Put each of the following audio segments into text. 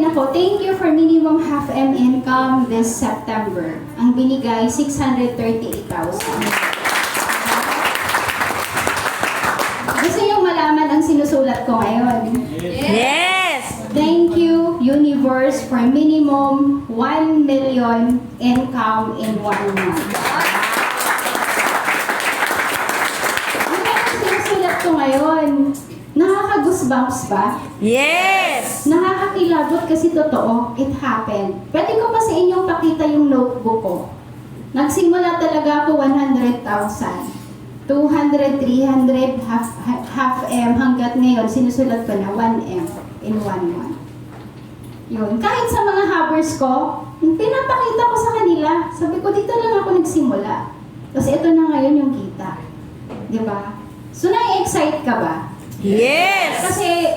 ako, thank you for minimum half M income this September. Ang binigay, 638,000. Gusto niyong malaman ang sinusulat ko ngayon? Yes! Thank you, Universe, for minimum 1 million income in 1 month. Ang sinusulat ko ngayon, nakaka-goosebumps ba? Yes! Nakakakilabot kasi totoo, it happened. Pwede ko pa sa inyong pakita yung notebook ko. Nagsimula talaga ako 100,000. 200, 300, half M, hanggat ngayon, sinusulat ko na 1M in 1 month. Yun. Kahit sa mga habers ko, pinapakita ko sa kanila. Sabi ko, dito lang ako nagsimula. Kasi ito na ngayon yung kita. Di ba? So, na-excite ka ba? Yes! Kasi,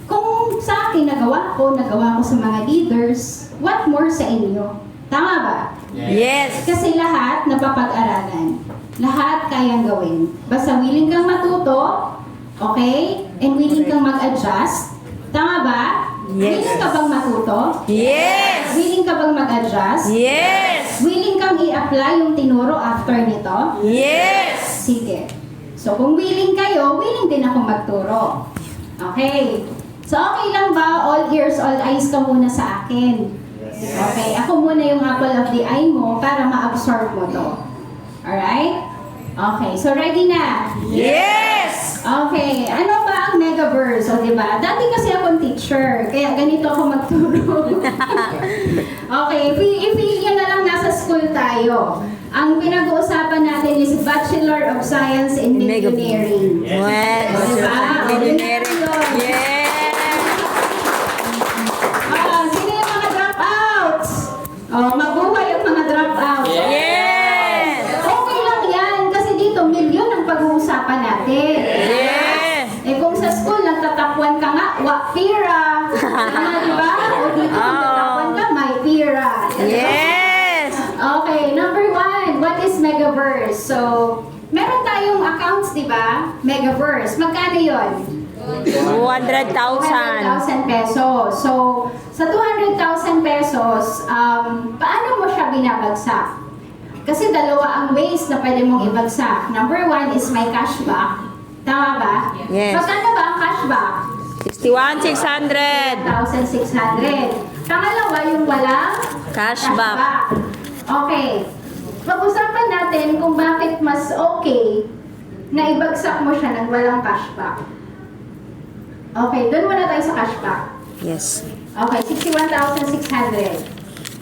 kung sa akin nagawa ko sa mga leaders, what more sa inyo? Tama ba? Yes! Kasi lahat napapag-aralan. Lahat kayang gawin. Basta willing kang matuto, okay? And willing kang mag-adjust. Tama ba? Yes. Willing ka bang matuto? Yes! Willing ka bang mag-adjust? Yes! Willing kang i-apply yung tinuro after nito? Yes! Sige. So kung willing kayo, willing din ako magturo. Okay. So okay lang ba? All ears, all eyes ka muna sa akin. Okay. Ako muna yung apple of the eye mo para ma-absorb mo to. Alright? Okay. So ready na? Yes! Okay. Ano ba ang Megaverse? O diba? Dati kasi akong teacher. Kaya ganito ako magturo. Okay. I-feel nyo na lang nasa school tayo. Ang pinag-uusapan natin is Bachelor of Science in Engineering. Yes! O, diba? Engineering. Yes! Sino yung mga dropouts? Mabuhay ang mga dropouts. Yes! Okay lang yan. Kasi dito, milyon ang pag-uusapan natin. Yes! Eh kung sa school, nagtatapuan ka nga, pira. Diba? O dito, kung tatapuan ka, may pira. Yes! Okay, number 1, what is Megaverse? So, meron tayong accounts, di ba? Megaverse. Magkano yon? 200,000. 200,000 pesos. So, sa 200,000 pesos, paano mo siya binabagsak? Kasi dalawa ang ways na pwede mong ibagsak. Number 1 is may cashback. Tama ba? Yes. Magkano ba ang cashback? 61,600. 1,600. Pangalawa, yung walang Cashback. Okay. Pag-usapan natin kung bakit mas okay na ibagsak mo siya ng walang cashback. Okay, doon muna tayo sa cashback. Yes. Okay, 61,600.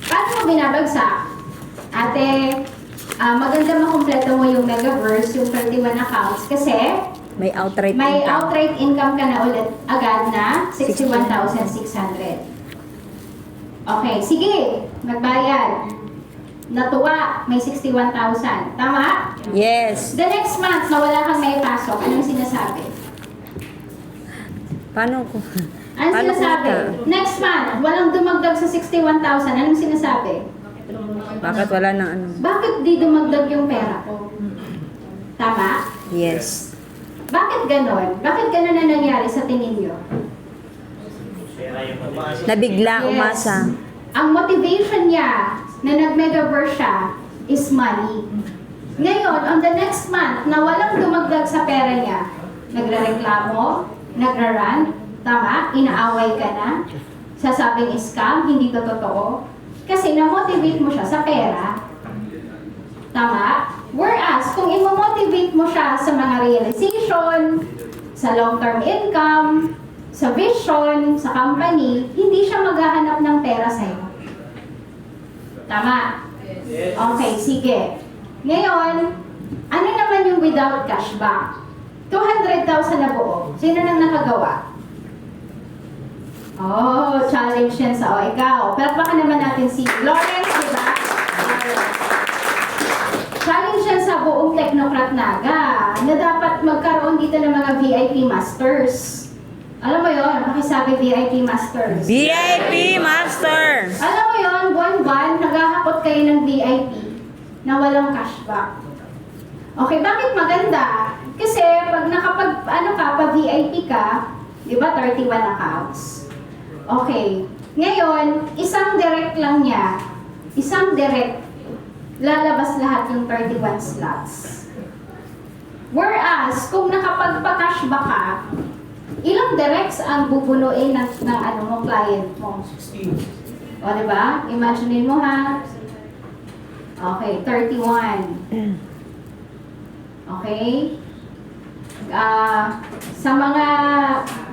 Paano mo binabagsak? Ate, maganda makumpleto mo yung Megaverse, yung 31 accounts, kasi May outright may income. outright income ka na ulit agad na 61,600. Okay, sige, nagbayad. Natuwa, may 61,000. Tama? Yes. The next month, na wala kang may pasok, anong sinasabi? Paano ko? Anong Paano sinasabi? kumita? Next month, walang dumagdag sa 61,000, anong sinasabi? Bakit wala nang ano? Bakit di dumagdag yung pera ko? Tama? Yes. Bakit ganon? Bakit ganon na nangyari sa tingin nyo? Nabigla, Yes. umasa. Ang motivation niya na nag-megaverse siya is money. Ngayon, on the next month, na walang dumagdag sa pera niya, nagre-reklamo, nagra-rant, tama? Inaaway ka na, sasabing scam, hindi to totoo. Kasi na-motivate mo siya sa pera. Tama? Whereas, kung imo-motivate mo siya sa mga realization, sa long-term income, sa vision, sa company, hindi siya maghahanap ng pera sa'yo. Tama? Okay, sige. Ngayon, ano naman yung without cashback? 200,000 na buo. Sino nang nakagawa? Oh, challenge yan sa ikaw. Palakpakan naman natin si Lawrence, di ba? Challenge yan sa buong Technocrat Naga na dapat magkaroon dito ng mga VIP Masters. Alam mo yun, pakisabi VIP Masters. VIP Master! Alam mo yun, buwan-buwan, naghahakot kayo ng VIP na walang cashback. Okay, bakit maganda? Kasi pag pa-VIP ka, di ba 31 accounts? Okay, Ngayon, isang direct lang niya, isang direct, lalabas lahat yung 31 slots. Whereas, kung nakapagpa-cashback ka, ilang directs ang bubunuin ng ano mo, client mo? 16. O, diba? Imagine mo ha. Okay, 31. Okay? Sa mga,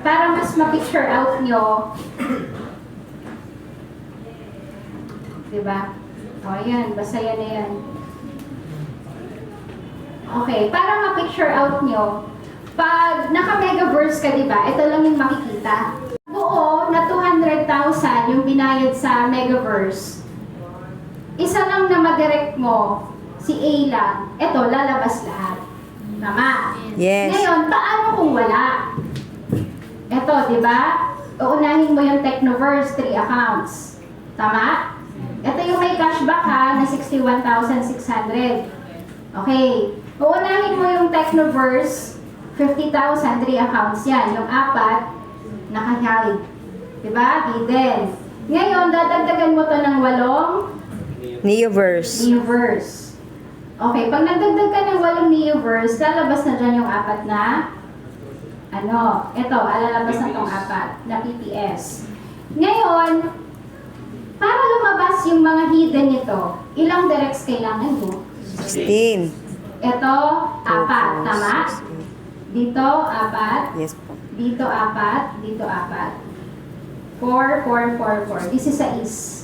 para mas ma-picture out nyo, diba? O, yan, basta yan na yan. Okay, para ma-picture out nyo, pag naka-megaverse ka, diba, ito lang yung makikita. Buo na 200,000 yung binayad sa megaverse. Isa lang na madirect mo, si A lang, ito, lalabas lahat. Tama? Yes. Ngayon, paano kung wala? Ito, di ba? Uunahin mo yung Technoverse, 3 accounts. Tama? Ito yung may cashback ha, na 61,600. Okay. Uunahin mo yung Technoverse, 50,000, 3 accounts yan. Yung 4, naka-hide. Diba? Hidden. Ngayon, dadagdagan mo to ng 8 Neoverse. Neoverse. Okay, pag nagdagdag ka ng 8 Neoverse, lalabas na dyan yung 4 na ito, lalabas na tong 4 na PPS. Ngayon, para lumabas yung mga hidden nito, ilang directs kailangan mo? 16. Ito, 4, tama? Dito, 4. Yes po. Dito, 4. Dito, 4. 4, 4, 4, 4. This is a is.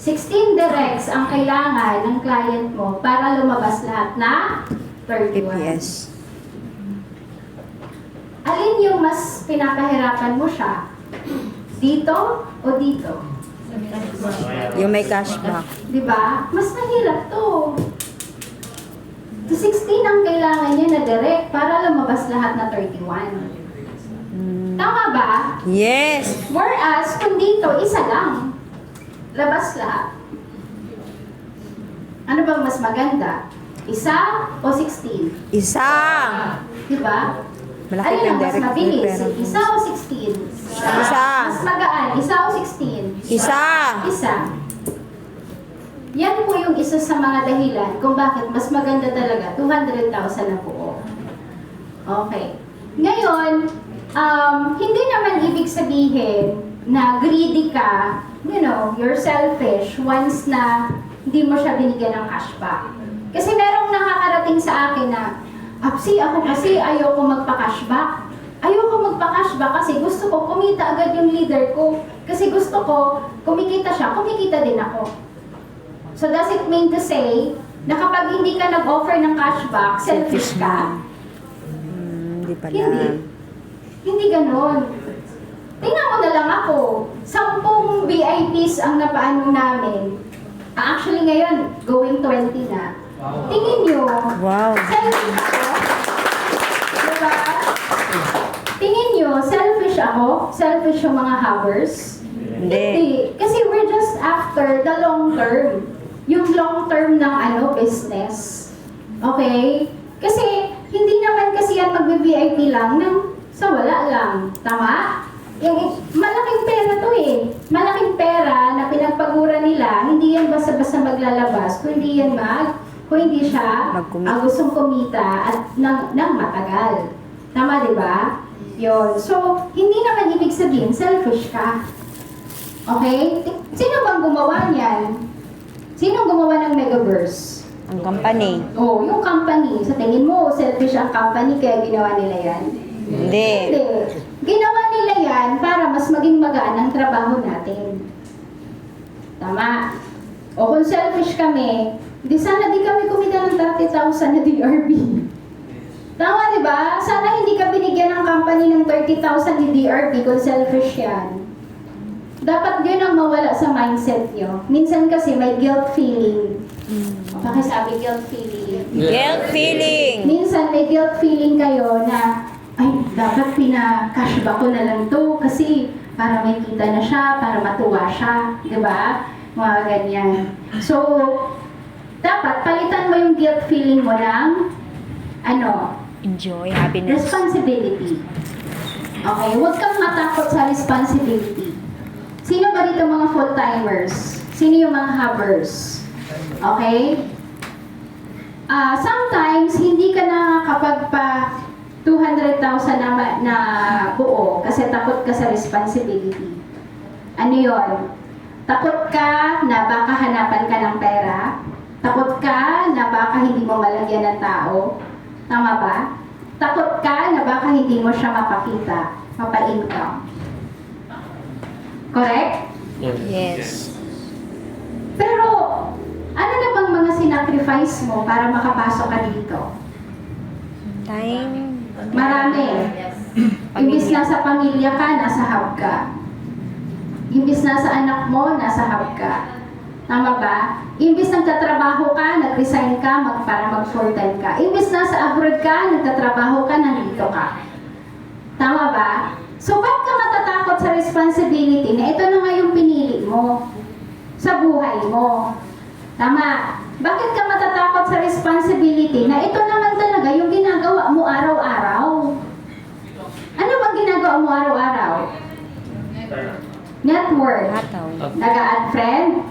16 directs ang kailangan ng client mo para lumabas lahat na 31. PPS. Alin yung mas pinapahirapan mo siya? Dito o dito? Yung may cashback. Di ba? Mas mahirap to. So 16 ang kailangan niya na direct para lumabas lahat na 31. Tama ba? Yes. Whereas, kung dito, isa lang. Labas lahat. Ano bang mas maganda? Isa o 16? Isa. Diba? Malaki Alin pa yung ang mas direct mabilis? pero Isa o 16? Isa. Mas magaan. Isa o 16? Isa. Isa. Yan po yung isa sa mga dahilan kung bakit mas maganda talaga 200,000 na buo. Okay. Ngayon, hindi naman ibig sabihin na greedy ka, you're selfish once na hindi mo siya binigyan ng cashback. Kasi merong nakakarating sa akin na, Apsi, ako kasi ayoko magpa-cashback. Ayoko magpa-cashback kasi gusto ko kumita agad yung leader ko. Kasi gusto ko, kumikita siya, kumikita din ako. So does it mean to say na kapag hindi ka nag-offer ng cashback, selfish ka? Hindi pala. Hindi. Hindi ganon. Tingnan mo na lang ako. 10 VIPs ang napaano namin. Actually ngayon, going 20 na. Tingin nyo, Wow. selfish ako? Diba? Tingin nyo, selfish ako? Selfish yung mga havers? Hindi. Kasi we're just after the long term. Yung long term ng business. Okay? Kasi hindi naman kasi yan magbe-VIP lang ng sa wala lang. Tama? Yung malaking pera to eh. Malaking pera na pinagpagura nila, hindi yan basta-basta maglalabas, kung hindi siya gustong kumita at ng matagal. Tama, di ba? Yun. So, hindi naman ibig sabihin, selfish ka. Okay? Sino bang gumawa niyan? Sino gumawa ng Megaverse? Ang company. Oh, yung company. Sa tingin mo, selfish ang company kaya ginawa nila yan? Hindi. Hindi. Ginawa nila yan para mas maging magaan ang trabaho natin. Tama. O kung selfish kami, di sana di kami kumita ng 30,000 na DRB. Tama, di ba? Sana hindi ka binigyan ng company ng 30,000 ni DRB kung selfish yan. Dapat yun ang mawala sa mindset nyo. Minsan kasi may guilt feeling. Pakisabi guilt feeling. Guilt feeling. Minsan may guilt feeling kayo na, ay, dapat pina-cashback ko na lang to kasi para may kita na siya, para matuwa siya. Diba? Mga ganyan. So, dapat palitan mo yung guilt feeling mo ng, Enjoy happiness. responsibility. Okay, huwag kang matakot sa responsibility. Sino ba dito Ito mga full-timers. Sino yung mga hubbers? Okay? Sometimes, hindi ka nakakapagpa 200,000 na buo kasi takot ka sa responsibility. Ano yon? Takot ka na baka hanapan ka ng pera? Takot ka na baka hindi mo malagyan ng tao? Tama ba? Takot ka na baka hindi mo siya mapakita, mapa-income. Correct? Yes. Pero, ano na bang mga sinacrifice mo para makapasok ka dito? Time. Marami. Imbis na sa pamilya ka, nasa hub ka. Imbis na sa anak mo, nasa hub ka. Tama ba? Imbis nagtatrabaho ka, nag-resign ka, para mag-full-time ka. Imbis na sa abroad ka, nagtatrabaho ka, nandito ka. Tama ba? So, ba't ka matatakot sa responsibility na ito na nga yung pinili mo sa buhay mo? Tama. Bakit ka matatakot sa responsibility na ito naman talaga yung ginagawa mo araw-araw? Ano bang ginagawa mo araw-araw? Network. Hataw. Nag-a-add friend.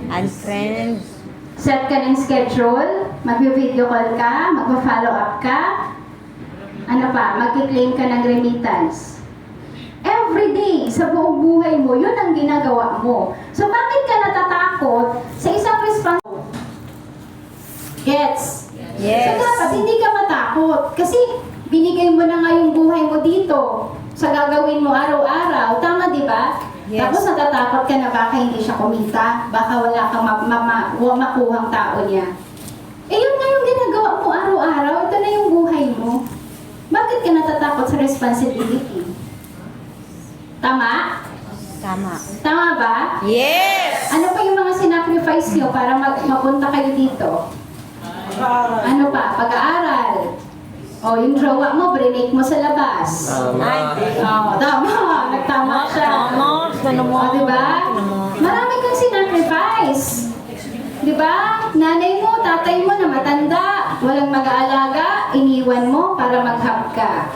Unfriend. Set ka ng schedule. Mag-video call ka. Mag-follow up ka. Ano pa? Mag-claim ka ng remittance. Every day, sa buong buhay mo, yun ang ginagawa mo. So, bakit ka natatakot sa isang responsibility? Gets? Yes. So, dapat hindi ka matakot. Kasi, binigay mo na nga yung buhay mo dito sa gagawin mo araw-araw. Tama, di ba? Yes. Tapos natatakot ka na baka hindi siya kumita. Baka wala kang makuhang tao niya. Eh, yun nga yung ginagawa mo araw-araw. Ito na yung buhay mo. Bakit ka natatakot sa responsibility? Tama? Tama. Tama ba? Yes! Ano pa yung mga sinacrifice nyo para mapunta kayo dito? Ano pa? Pag-aaral. O, yung jowa mo, brinake mo sa labas. Ay. Tama. Nagtama siya. Tama. Ano mo? O, diba? Marami kang sinacrifice. Diba? Nanay mo, tatay mo na matanda, walang mag-aalaga, iniwan mo para mag-hub ka.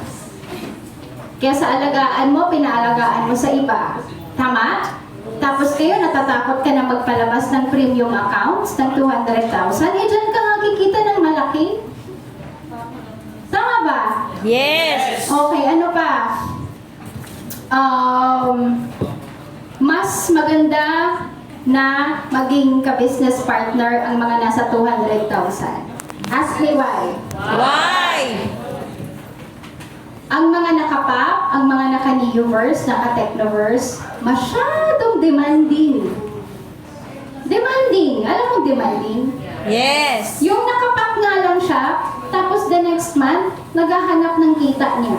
Kaya sa alagaan mo, pinaalagaan mo sa iba. Tama? Tapos kayo, natatakot ka na magpalabas ng premium accounts ng 200,000. Eh, dyan ka nga kikita ng malaki. Tama ba? Yes! Okay, ano pa? Mas maganda na maging ka-business partner ang mga nasa 200,000. Ask me why. Why? Ang mga nakapap, ang mga naka-Neoverse, naka-Technoverse, masyadong demanding. Demanding. Alam mo demanding? Yes! Yung nakapap nga lang siya, tapos the next month, naghahanap ng kita niya.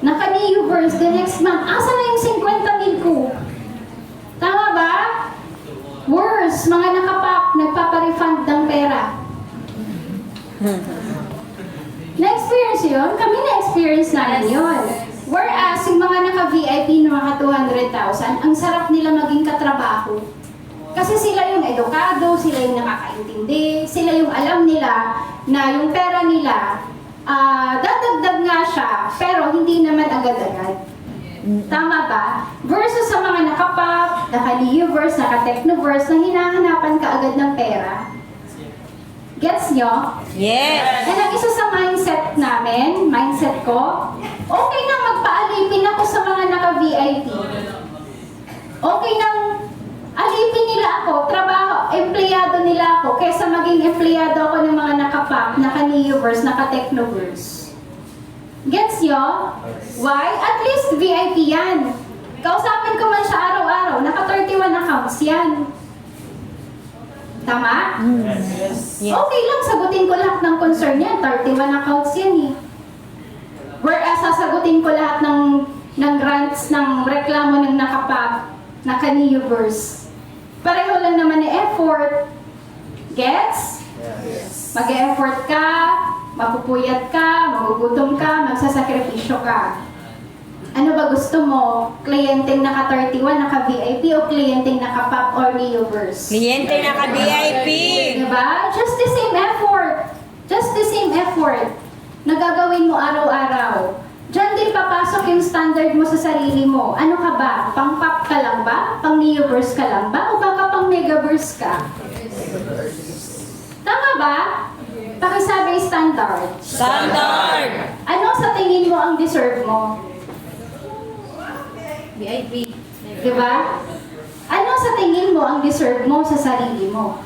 Naka-Neoverse, the next month, asa na yung 50,000 ko? Tama ba? Worse, mga nakapap, nagpapa-refund ng pera. Na-experience yun? Kami na-experience namin yun. Whereas, yung mga naka-VIP na mga 200,000, ang sarap nila maging katrabaho. Kasi sila yung edukado, sila yung nakakaintindi, sila yung alam nila na yung pera nila, dadagdag nga siya, pero hindi naman agad-agad. Tama ba? Versus sa mga nakapap, naka-Neoverse, naka-Technoverse, na hinahanapan ka agad ng pera. Gets nyo? Yes! And ang isa sa mindset namin, mindset ko, okay nang magpaalipin ako sa mga naka-VIP. Okay nang alipin nila ako, trabaho, empleyado nila ako, kaysa maging empleyado ako ng mga nakapap, naka-Neoverse, naka-Technoverse. Gets nyo? Why? At least VIP yan. Kausapin ko man siya araw-araw, naka-31 accounts yan. Tama? Yes. Okay lang, sagutin ko lahat ng concern niya. 31 accounts yan eh. Whereas sasagutin ko lahat ng grants, ng reklamo ng nakapap, naka-Neoverse. Pareho lang naman yung effort. Gets? Mag-e-effort ka, mapupuyat ka, magugutom ka, magsasakripisyo ka. Ano ba gusto mo? Kliyenteng naka-31, naka-VIP o kliyenteng naka-pop or Neoverse? Kliyente naka-VIP! Diba? Just the same effort. Just the same effort na gagawin mo araw-araw. Diyan din papasok yung standard mo sa sarili mo. Ano ka ba? Pang-pop ka lang lang ba? Pang Neoverse ka lang ba? O baka pang Megaverse ka? Tama ba? Pakisabi standard. Standard. Ano sa tingin mo ang deserve mo? VIP. Diba? Ano sa tingin mo ang deserve mo sa sarili mo?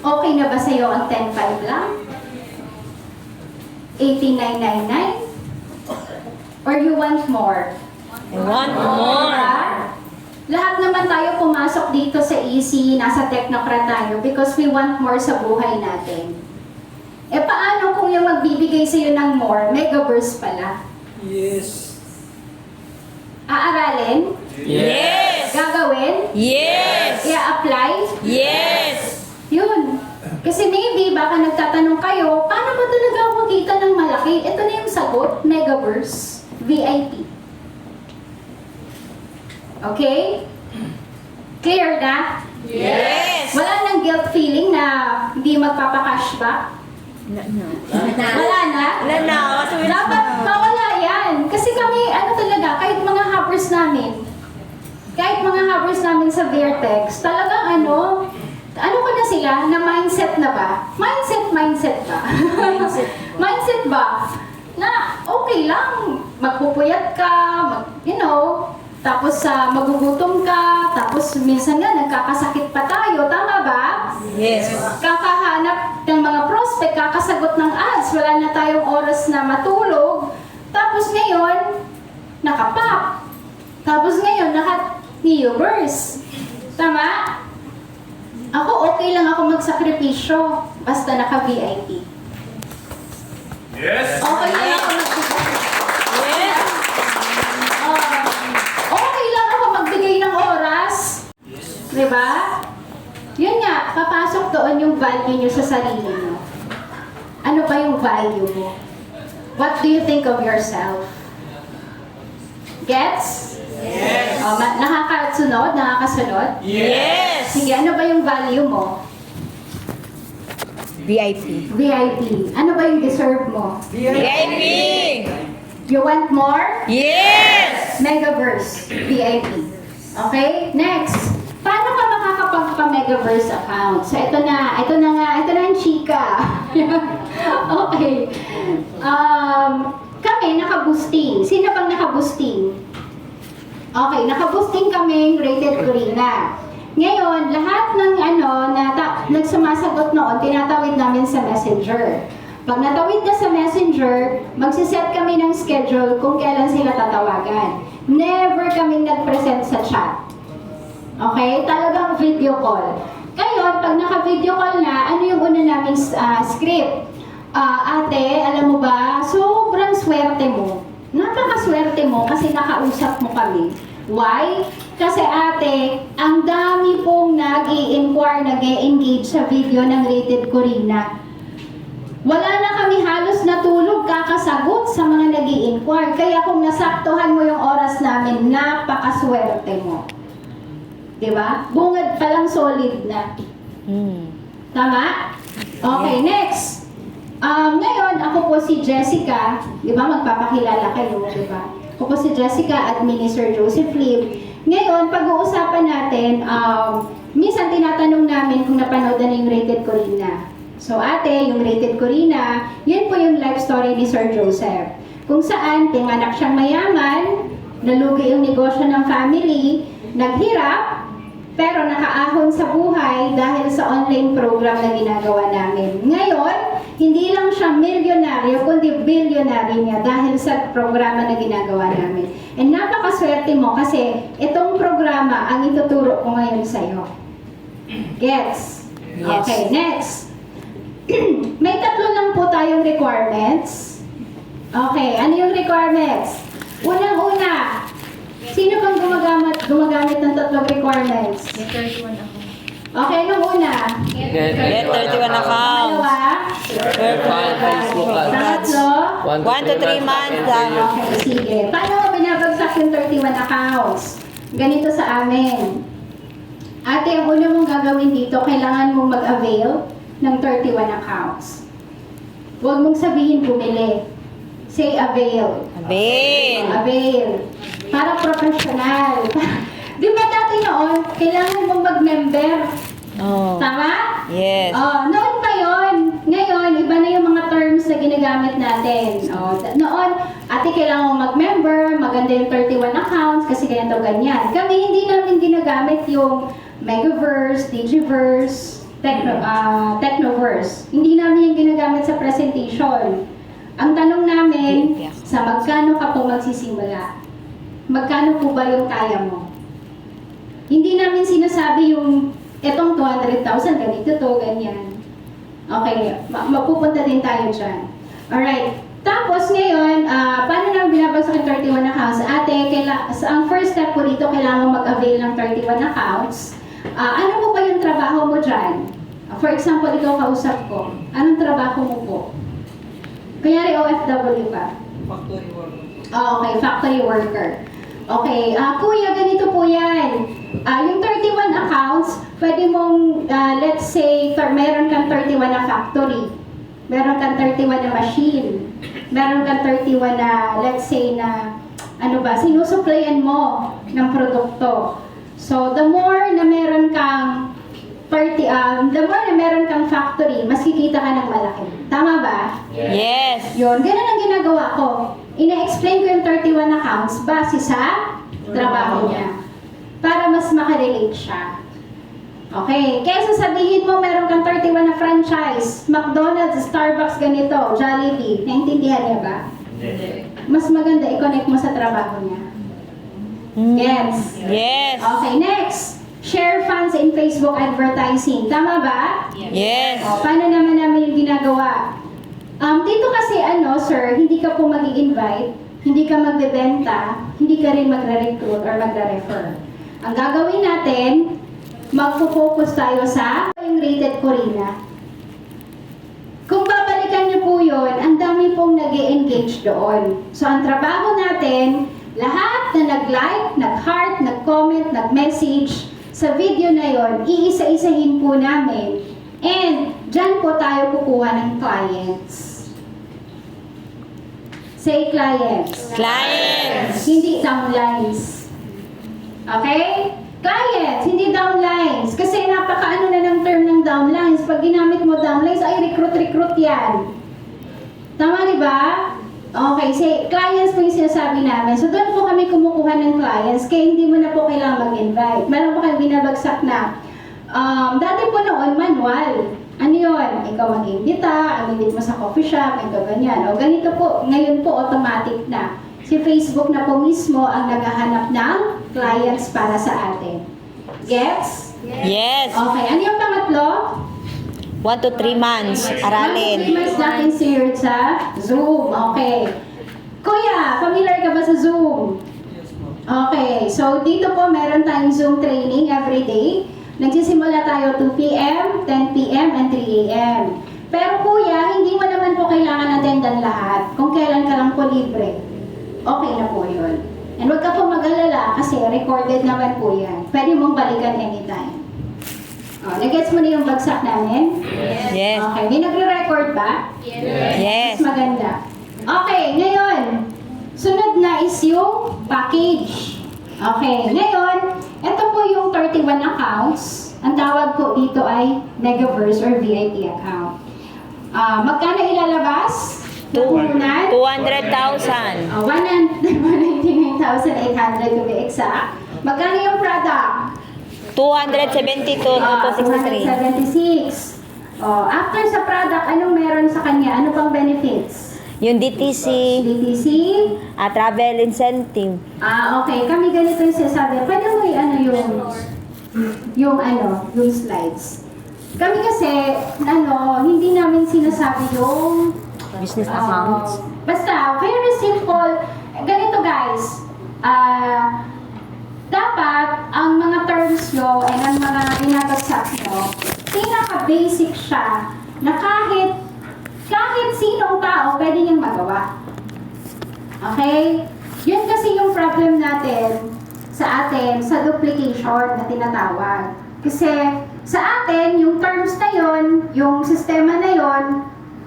Okay na ba sa'yo ang 10.5 lang? 89.99? Or you want more? I want more. Diba? Lahat naman tayo pumasok dito sa EC, nasa technocrat tayo because we want more sa buhay natin. E paano kung yung magbibigay sa'yo ng more, Megaverse pala? Yes. Aaralin? Yes. Gagawin? Yes. I-apply? Yes. Yun. Kasi maybe, baka nagtatanong kayo, paano ba talaga ako makita ng malaki? Ito na yung sagot, Megaverse, VIP. Okay? Clear na? Yes. Wala nang guilt feeling na hindi magpapakashback? Wala na? Wala na. Dapat mawala yan. Kasi kami, ano talaga, kahit mga hoppers namin sa Vertex, talagang ano ko na sila, na mindset na ba? Mindset ba? Mindset ba? Na okay lang, magpupuyat ka, tapos magugutom ka, tapos minsan nga nagkakasakit pa tayo, tama ba? Yes. Kakahanap ng mga prospect, kakasagot ng ads, wala na tayong oras na matulog, tapos ngayon, nakapap. Tapos ngayon, naka-Neoverse. Tama? Ako, okay lang ako magsakripisyo, basta naka-VIP. Yes. Okay lang ako magbigay. Yes. Okay lang ako magbigay ng oras. Diba? Yun nga, papasok doon yung value nyo sa sarili nyo. Ano ba yung value mo? What do you think of yourself? Gets? Yes. Nakakasunod? Nakakasunod? Yes. Sige, ano ba yung value mo? VIP. VIP. Ano ba yung deserve mo? VIP. You want more? Yes. Megaverse. VIP. Okay? Next. Paano ka makakapagpa-Megaverse account? So, ito na ang chika. Okay. Kami, naka-boosting. Sino bang naka-boosting? Okay, naka-boosting kaming Rated Corina. Ngayon, lahat ng nagsumasagot noon, tinatawid namin sa Messenger. Pag natawid na sa Messenger, magsiset kami ng schedule kung kailan sila tatawagan. Never kaming nag-present sa chat. Okay? Talagang video call. Ngayon, pag naka-video call na, ano yung una naming script? Ate, alam mo ba, sobrang swerte mo. Napakaswerte mo kasi nakausap mo kami. Why? Kasi ate, ang dami pong nag-i-inquire, nag-i-engage sa video ng Rated Corina. Wala na kami halos natulog kakasagot sa mga nag-i-inquire. Kaya kung nasaktuhan mo yung oras namin, napakaswerte mo. Diba? Bungad palang solid na. Tama? Okay, next. Ngayon, ako po si Jessica. Diba? Magpapakilala kayo, diba? Ako po si Jessica, admin ni Sir Joseph Lim. Ngayon, pag-uusapan natin, minsan tinatanong namin kung napanood na yung Rated Corina. So ate, yung Rated Corina, yun po yung life story ni Sir Joseph. Kung saan, pinganak siyang mayaman, nalugi yung negosyo ng family, naghirap, pero nakaahon sa buhay dahil sa online program na ginagawa namin. Ngayon, hindi lang siya milyonaryo, kundi bilyonaryo niya dahil sa programa na ginagawa namin. And napakaswerte mo kasi itong programa ang ituturo ko ngayon sa'yo. Gets? Yes. Okay, next. May tatlo lang po tayong requirements. Okay, ano yung requirements? Unang-una, sino bang gumagamit ng tatlong requirements? May 31 ako. Okay, nung una. Get 31 accounts. Pangalawa. Facebook ads. Pangatlo. 1 to 3 months lang. Okay, sige. Paano mo binabagsak yung 31 accounts? Ganito sa amin. Ate, ang una mong gagawin dito, kailangan mong mag-avail ng 31 accounts. Huwag mong sabihin bumili. Say avail. Avail. Avail. Para professional. Di noon, kailangan mong mag-member. Oh. Tama? Yes. Oh, noon pa yon. Ngayon, iba na yung mga terms na ginagamit natin. Oh, noon, ate, kailangan mo mag-member, maganda yung 31 accounts, kasi ganito, ganyan. Kami, hindi namin ginagamit yung Megaverse, Digiverse, Technoverse. Hindi namin yung ginagamit sa presentation. Ang tanong namin, sa magkano ka po magsisimula? Magkano po ba yung kaya mo? Hindi namin sinasabi yung etong 200,000, ganito to, ganyan. Okay, mapupunta din tayo dyan. Alright. Tapos ngayon, paano namin binabagsak yung 31 accounts? Ate, ang first step po dito, kailangan mag-avail ng 31 accounts. Ano po ba yung trabaho mo dyan? For example, ikaw kausap ko. Anong trabaho mo po? Kunyari, OFW ka. Factory worker. Okay, factory worker. Okay, kuya, ganito po yan. Yung 31 accounts, pwede mong, let's say, meron kang 31 na factory. Meron kang 31 na machine. Meron kang 31 na, let's say, na, sinusuplayan mo ng produkto. So, the more na meron kang factory, mas kikita ka ng malaki. Tama ba? Yes. Yun, ganun ang ginagawa ko. Ina-explain ko yung 31 accounts base sa trabaho niya. Para mas makarelate siya. Okay, kaya sasabihin mo meron kang 31 na franchise, McDonald's, Starbucks, ganito, Jollibee, naintindihan niya ba? Mas maganda i-connect mo sa trabaho niya. Yes. Yes. Okay, next. Share funds in Facebook advertising. Tama ba? Yes. O, paano naman namin yung ginagawa? Dito kasi sir, hindi ka po mag-i-invite, hindi ka magbebenta, hindi ka rin magre-recruit or magre-refer. Ang gagawin natin, magpo-focus tayo sa yung rated Corina. Kung babalikan niyo po yun, ang dami pong nag-e-engage doon. So, ang trabaho natin, lahat na nag-like, nag-heart, nag-comment, nag-message sa video na yon, iisa-isahin po namin. And, dyan po tayo kukuha ng clients. Say clients. Clients. Hindi downlines. Okay? Clients, hindi downlines. Kasi napakaano na ng term ng downlines. Pag ginamit mo downlines, ay recruit yan. Tama, di ba? Okay, say, clients po yung sinasabi namin. So, doon po kami kumukuha ng clients, kaya hindi mo na po kailangan mag-invite. Meron po kayong binabagsak na, dati po noon, manual. Ano yun? Ikaw mag-invita, ang-invite mo sa coffee shop, ito ganyan. O ganito po, ngayon po automatic na. Si Facebook na po mismo ang naghahanap ng clients para sa atin. Gets? Yes. Okay, ano yung pangatlo? 1 to 3 months. Aralin. 3 months natin seared sa Zoom. Okay. Kuya, familiar ka ba sa Zoom? Yes, ma'am. Okay, so dito po meron tayong Zoom training every day. Nagsisimula tayo 2 p.m., 10 p.m., and 3 a.m. Pero kuya, hindi mo naman po kailangan attendan lahat. Kung kailan ka lang po libre, okay na po yun. And huwag ka po mag-alala kasi recorded naman po yan. Pwede mong balikan anytime. Nag-gets mo na yung bagsak namin? Yes. Okay, may nagre-record ba? Yes. Mas maganda. Okay, ngayon, sunod na is yung package. Okay, ngayon, ito po yung 31 accounts. Ang tawag po dito ay Megaverse or VIP account. Magkano ilalabas? Puhunan? 200,000. 199,800 to be exact. Magkano yung product? 272 to 263. 276. After sa product, anong meron sa kanya? Ano pang benefits? Yung DTC, DTC? travel incentive. Okay. Kami ganito yung sinasabi. Pwede mo yung slides. Kami kasi, hindi namin sinasabi yung Business accounts. Basta, very simple. Ganito guys, dapat ang mga terms nyo and ang mga binabagsak nyo, pinaka-basic siya na kahit sinong tao pwede niyang magawa. Okay? Yun kasi yung problem natin sa duplication na tinatawag. Kasi sa atin, yung terms na yon, yung sistema na yon,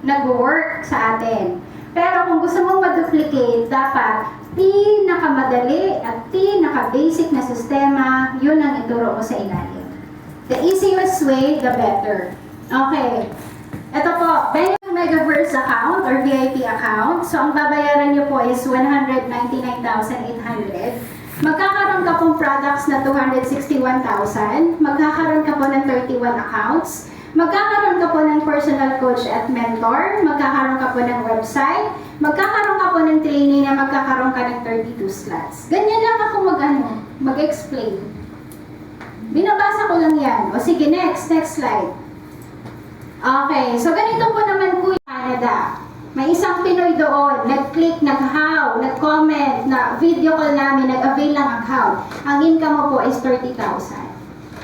nag-work sa atin. Pero kung gusto mong ma-duplicate, dapat pinakamadali at pinaka-basic na sistema, yun ang ituro ko sa ilalim. The easiest way, the better. Okay. Ito po, Benyo Megaverse account or VIP account. So, ang babayaran nyo po is 199,800. Magkakaroon ka pong products na 261,000. Magkakaroon ka po ng 31 accounts. Magkakaroon ka po ng personal coach at mentor. Magkakaroon ka po ng website. Magkakaroon ka po ng training na magkakaroon ka ng 32 slots. Ganyan lang ako mag-explain. Binabasa ko lang yan. O sige, next slide. Okay, so ganito po naman po yung Canada. May isang Pinoy doon, nag-click, nag-how, nag-comment, na video call namin, nag-avail ng account. Ang income mo po is 30,000.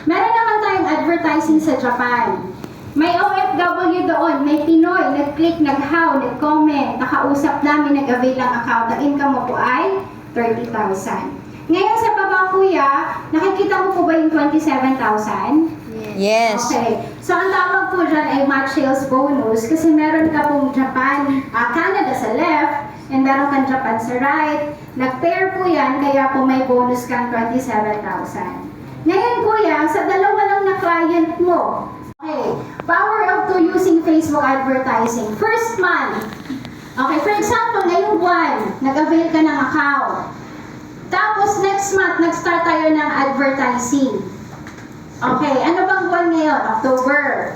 Meron naman tayong advertising sa Japan. May OFW doon, may Pinoy, nag-click, nag-how, nag-comment, nakausap namin, nag-avail ng account. Ang income mo po ay 30,000. Ngayon sa baba kuya, nakikita mo po ba yung 27,000? Yes. Okay. So, ang tawag po dyan ay match sales bonus kasi meron ka pong Japan, Canada sa left, and meron kang Japan sa right. Nag-pair po yan, kaya po may bonus kang 27,000. Ngayon kuya, sa dalawa lang na client mo, okay, power of to using Facebook advertising. First month, okay, for example, ngayong buwan, nag-avail ka ng account. Tapos next month, nag-start tayo ng advertising. Okay, ano bang buwan ngayon? October.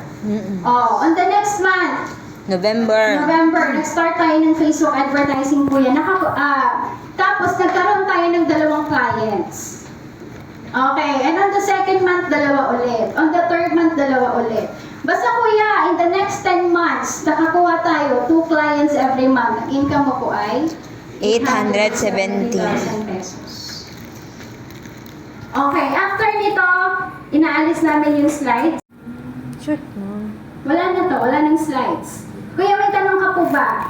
Oh, on the next month, November. nag-start tayo ng Facebook advertising po yan. Tapos nagkaroon tayo ng 2 clients. Okay, and on the second month, 2 ulit. On the third month, 2 ulit. Basta kuya, in the next 10 months, nakakuha tayo 2 clients every month. Ang income mo po ay 870,000 pesos. Okay, after nito, inaalis namin yung slides. Sure, no. Wala na to, wala nang slides. Kuya, may tanong ka po ba?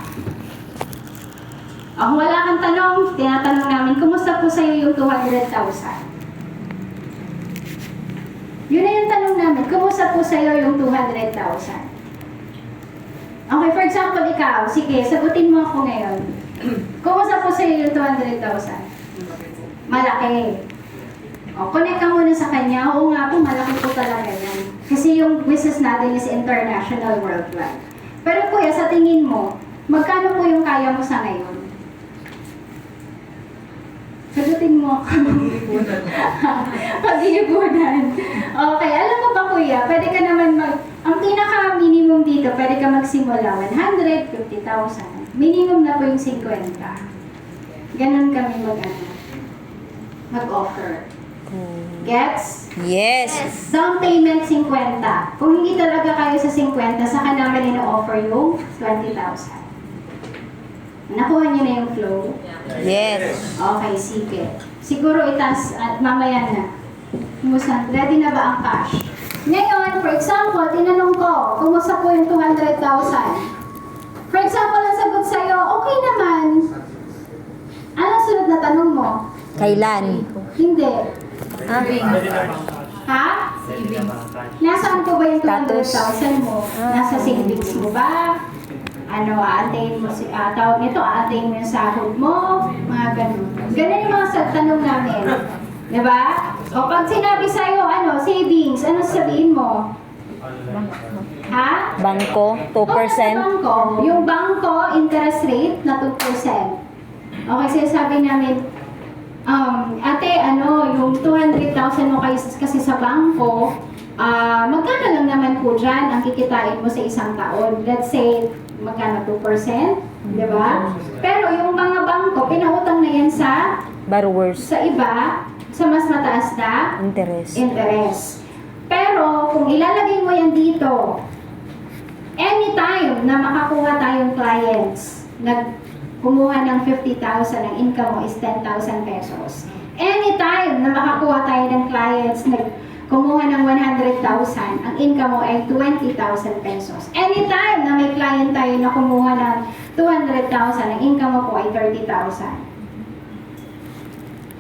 Kung wala kang tanong, tinatanong namin, kumusta po sa'yo yung 200,000? Yun na yung tanong namin, kumusta po sa'yo yung 200,000? Okay, for example, ikaw, sige, sagutin mo ako ngayon. Kumusta po sa'yo yung 200,000? Malaki. O, connect ka muna sa kanya. Oo nga po, malaki po talaga yan. Kasi yung business natin is international, worldwide. Pero kuya, sa tingin mo, magkano po yung kaya mo sa ngayon? Sagutin mo ako. Pag-iipunan. Okay, alam mo ba kuya, pwede ka naman ang pinaka-minimum dito, pwede ka magsimula 150,000. Minimum na po yung 50. Ganun kami mag-offer. Gets? Yes. Down payment 50. Kung hindi talaga kayo sa 50, saka namin ino-offer yung 20,000. Nakuha niyo na yung flow? Yes. Okay, sige. Siguro itaas at mamaya na. Kumusta? Ready na ba ang cash? Ngayon, for example, tinanong ko, kumusta po yung 200,000? For example, ang sagot sa'yo, okay naman. Anong sunod na tanong mo? Kailan? Hindi. Ah, Ha? Nasaan po ba yung 200,000 mo? Nasa savings mo ba? Ano, aantayin mo tawag nito, aantayin mo yung sahod mo, mga ganun. Ganun yung mga tanong namin. Diba? O pag sinabi sa'yo, ano, savings, ano sabihin mo? Ha? Bangko, 2%. Bangko. Yung bangko, interest rate na 2%. Okay, sinasabi namin, ate, ano, yung 200,000 mo kasi sa bangko, magkano lang naman po dyan ang kikitain mo sa isang taon? Let's say, magkano 2%? Diba? Pero yung mga bangko, pinautang na yan sa Borrowers. sa iba, sa mas mataas na interest. Pero kung ilalagay mo yan dito, anytime na makakuha tayong clients, kumuha ng 50,000, ang income mo is 10,000 pesos. Anytime na makakuha tayo ng clients, kumuha ng 100,000, ang income mo ay 20,000 pesos. Anytime na may client tayo na kumuha ng 200,000, ang income mo po ay 30,000.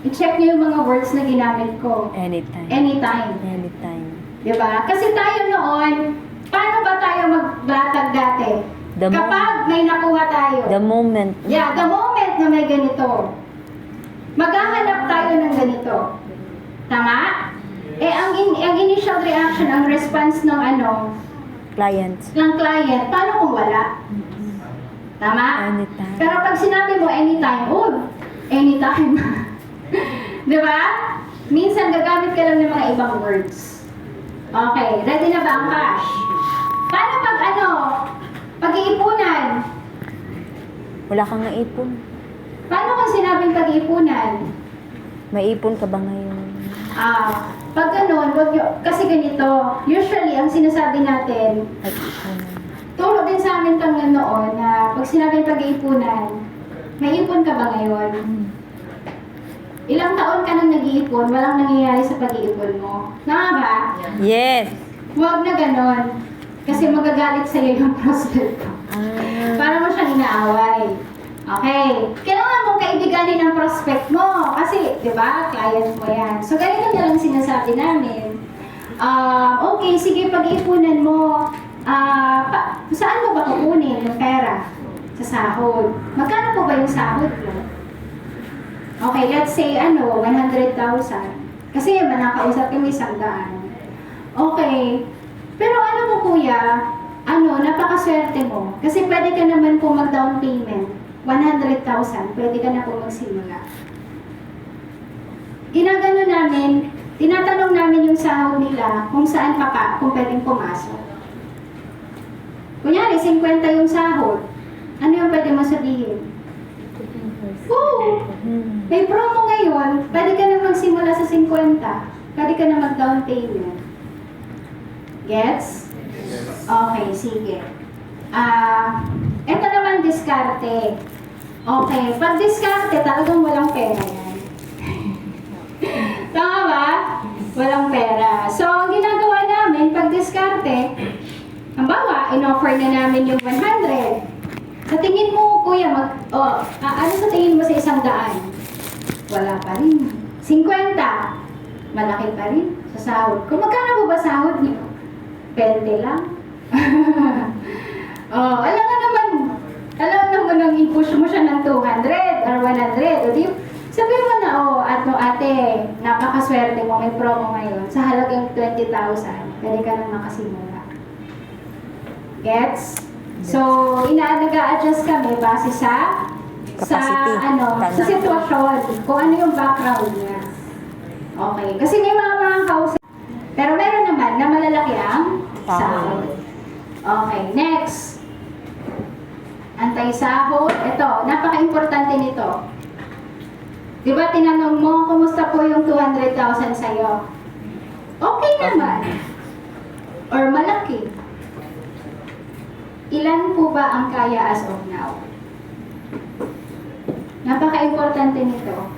I-check niyo yung mga words na ginamit ko. Anytime. Anytime. Anytime. Diba? Kasi tayo noon, paano ba tayo maglatag dati? The Kapag may nakuha tayo. The moment. Yeah, the moment na may ganito. Maghahanap tayo ng ganito. Tama? Eh, ang initial reaction, ang response ng Clients. ng client, paano kung wala? Tama? Anytime. Pero pag sinabi mo anytime, anytime. Di ba? Minsan gagamit ka lang ng mga ibang words. Okay, ready na ba ang cash? Paano pag pag-iipunan? Wala kang naipon. Paano kung sinabing pag-iipunan? May ipon ka ba ngayon? Pag ganun, kasi ganito, usually ang sinasabi natin, Ay, ipon. turo din sa amin kang noon na pag sinabing pag-iipunan, may ipon ka ba ngayon? Ilang taon ka nang nag-iipon, walang nangyayari sa pag-iipon mo. Tama ba? Yes. Huwag na ganon. Kasi magagalit sa'yo yung prospect ko. Para mo siyang inaaway. Okay. Kailangan mong kaibiganin ang prospect mo. Kasi, di ba, client mo yan. So, ganito na lang sinasabi namin. Okay, sige, pag-iipunan mo. Saan mo ba kukunin yung pera? Sa sahod. Magkano po ba yung sahod mo? Okay, let's say, 100,000. Kasi manakausap kami 100. Okay. Pero mo kuya, napakaswerte mo. Kasi pwede ka naman po mag-down payment. 100,000, pwede ka na po magsimula. Ginagano namin, tinatanong namin yung sahod nila kung saan kung pwedeng pumasok. Kunyari, 50 yung sahod. Ano yung pwede mo sabihin? May promo ngayon, pwede ka na magsimula sa 50. Pwede ka na mag-down payment. Gets? Okay, sige. Ito naman diskarte. Okay, pag diskarte, talagang walang pera yan. Tama ba? Walang pera. So, ang ginagawa namin, pag diskarte, halimbawa, in-offer na namin yung 100. Sa tingin mo, kuya, ano sa tingin mo sa 100? Wala pa rin. 50. Malaki pa rin sa sahod. Kung magkano po ba sahod niyo? 20 lang. Alam naman nang i-push mo siya ng 200 or 100. O di, sabihin mo na, ate, napakaswerte mo, may promo ngayon. Sa halagang 20,000, pwede ka nang makasimula. Gets? So, nag-a-adjust kami base sa Capacity. sa sitwasyon, kung ano yung background niya. Okay. Kasi may mga kausap. Pero meron naman na malalaki ang sahod. Okay, next. Antay-sahod. Ito, napaka-importante nito. Di ba tinanong mo, kumusta po yung 200,000 sa'yo? Okay naman. Or malaki. Ilan po ba ang kaya as of now? Napaka-importante nito.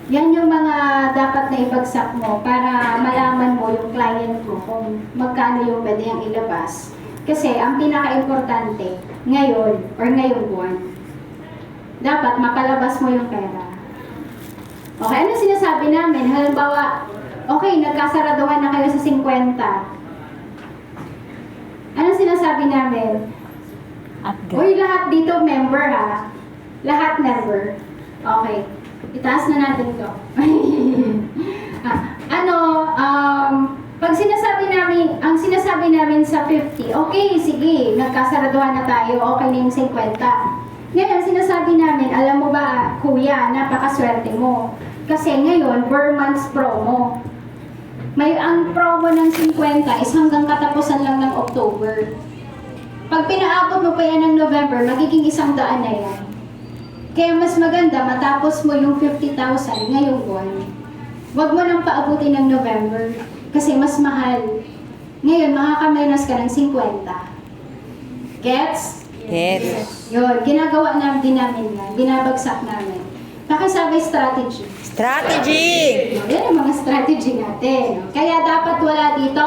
Yan yung mga dapat na ibagsak mo para malaman mo yung client mo kung magkano yung pwede yung ilabas. Kasi ang pinaka-importante ngayon or ngayong buwan, dapat mapalabas mo yung pera. Okay, ano sinasabi namin? Halimbawa, okay, nagkasaraduhan na kayo sa 50. Ano sinasabi namin? Uy, lahat dito member ha. Lahat member. Okay. Itaas na natin to. Pag sinasabi namin, ang sinasabi namin sa 50, okay, sige, nagkasaraduhan na tayo, okay na yung 50. Ngayon, sinasabi namin, alam mo ba, kuya, napakaswerte mo. Kasi ngayon, per months promo. Ang promo ng 50 is hanggang katapusan lang ng October. Pag pinaabot mo pa yan ng November, magiging 100 na yan. Kaya mas maganda matapos mo yung 50,000 ngayong buwan. Huwag mo nang paabutin ng November kasi mas mahal. Ngayon, makakamenos ka ng 50. Gets? Yes. Yun, ginagawa din namin yan. Binabagsak namin. Pakisabi strategy. Strategy! Yan ang mga strategy natin. Kaya dapat wala dito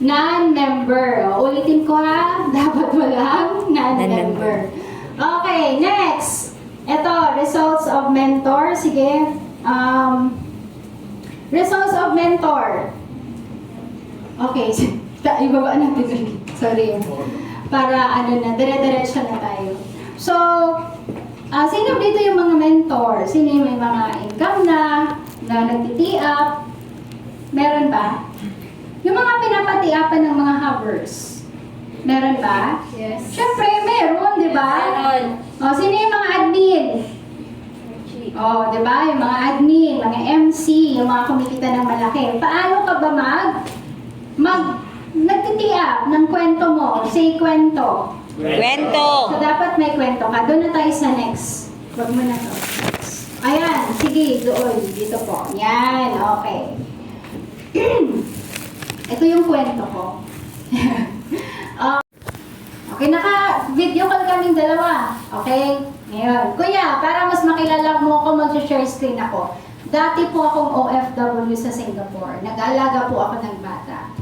non-member. Ulitin ko ha, dapat walang non-member. Okay, next. Ito, results of mentor. Sige. Results of mentor. Okay. Ibaba natin. Sorry. Para dire-diretso na tayo. So, Sino dito yung mga mentor? Sino yung may mga income na nagtitiap? Meron ba? Yung mga pinapatiapan ng mga hovers. Meron ba? Yes. Siyempre, meron, di ba? Meron. Sino yung mga admin? Di ba? Yung mga admin, mga MC, yung mga kumikita ng malaki. Paano ka ba nagtitiap ng kwento mo? Say kwento. Kwento. So, dapat may kwento ka. Doon na tayo sa next. Huwag mo na to. Ayan, sige, doon. Dito po. Yan, okay. Ito yung kwento ko. Okay, naka-video call kaming dalawa. Okay? Ngayon, kuya, para mas makilala mo ako, mag-share screen ako. Dati po akong OFW sa Singapore. Nag-aalaga po ako ng bata.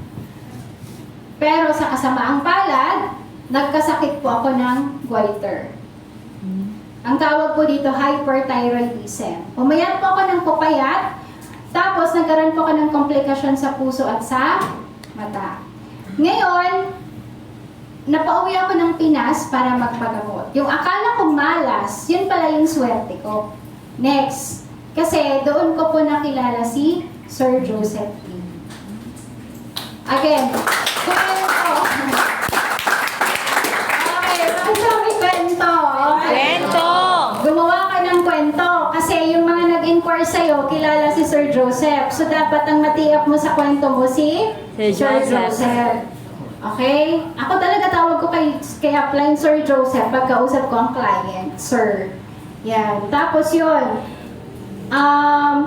Pero sa kasamaang palad, nagkasakit po ako ng goiter. Ang tawag po dito, hyperthyroidism. Pumayat po ako ng pupayat, tapos nagkaroon po ako ng komplikasyon sa puso at sa mata. Ngayon, napauwi ako ng Pinas para magpagamot. Yung akala kong malas, yun pala yung swerte ko. Next, kasi doon ko po nakilala si Sir Joseph Lee. Again, kwento. Okay, sabi kwento. Okay. Kwento. Gumawa ka ng kwento kasi yung mga nag-inquire sa'yo, kilala si Sir Joseph. So dapat ang matiap mo sa kwento mo si Sir Joseph. Okay? Ako talaga tawag ko kay upline Sir Joseph pagkausap ko ang client, Sir. Yan. Tapos yun.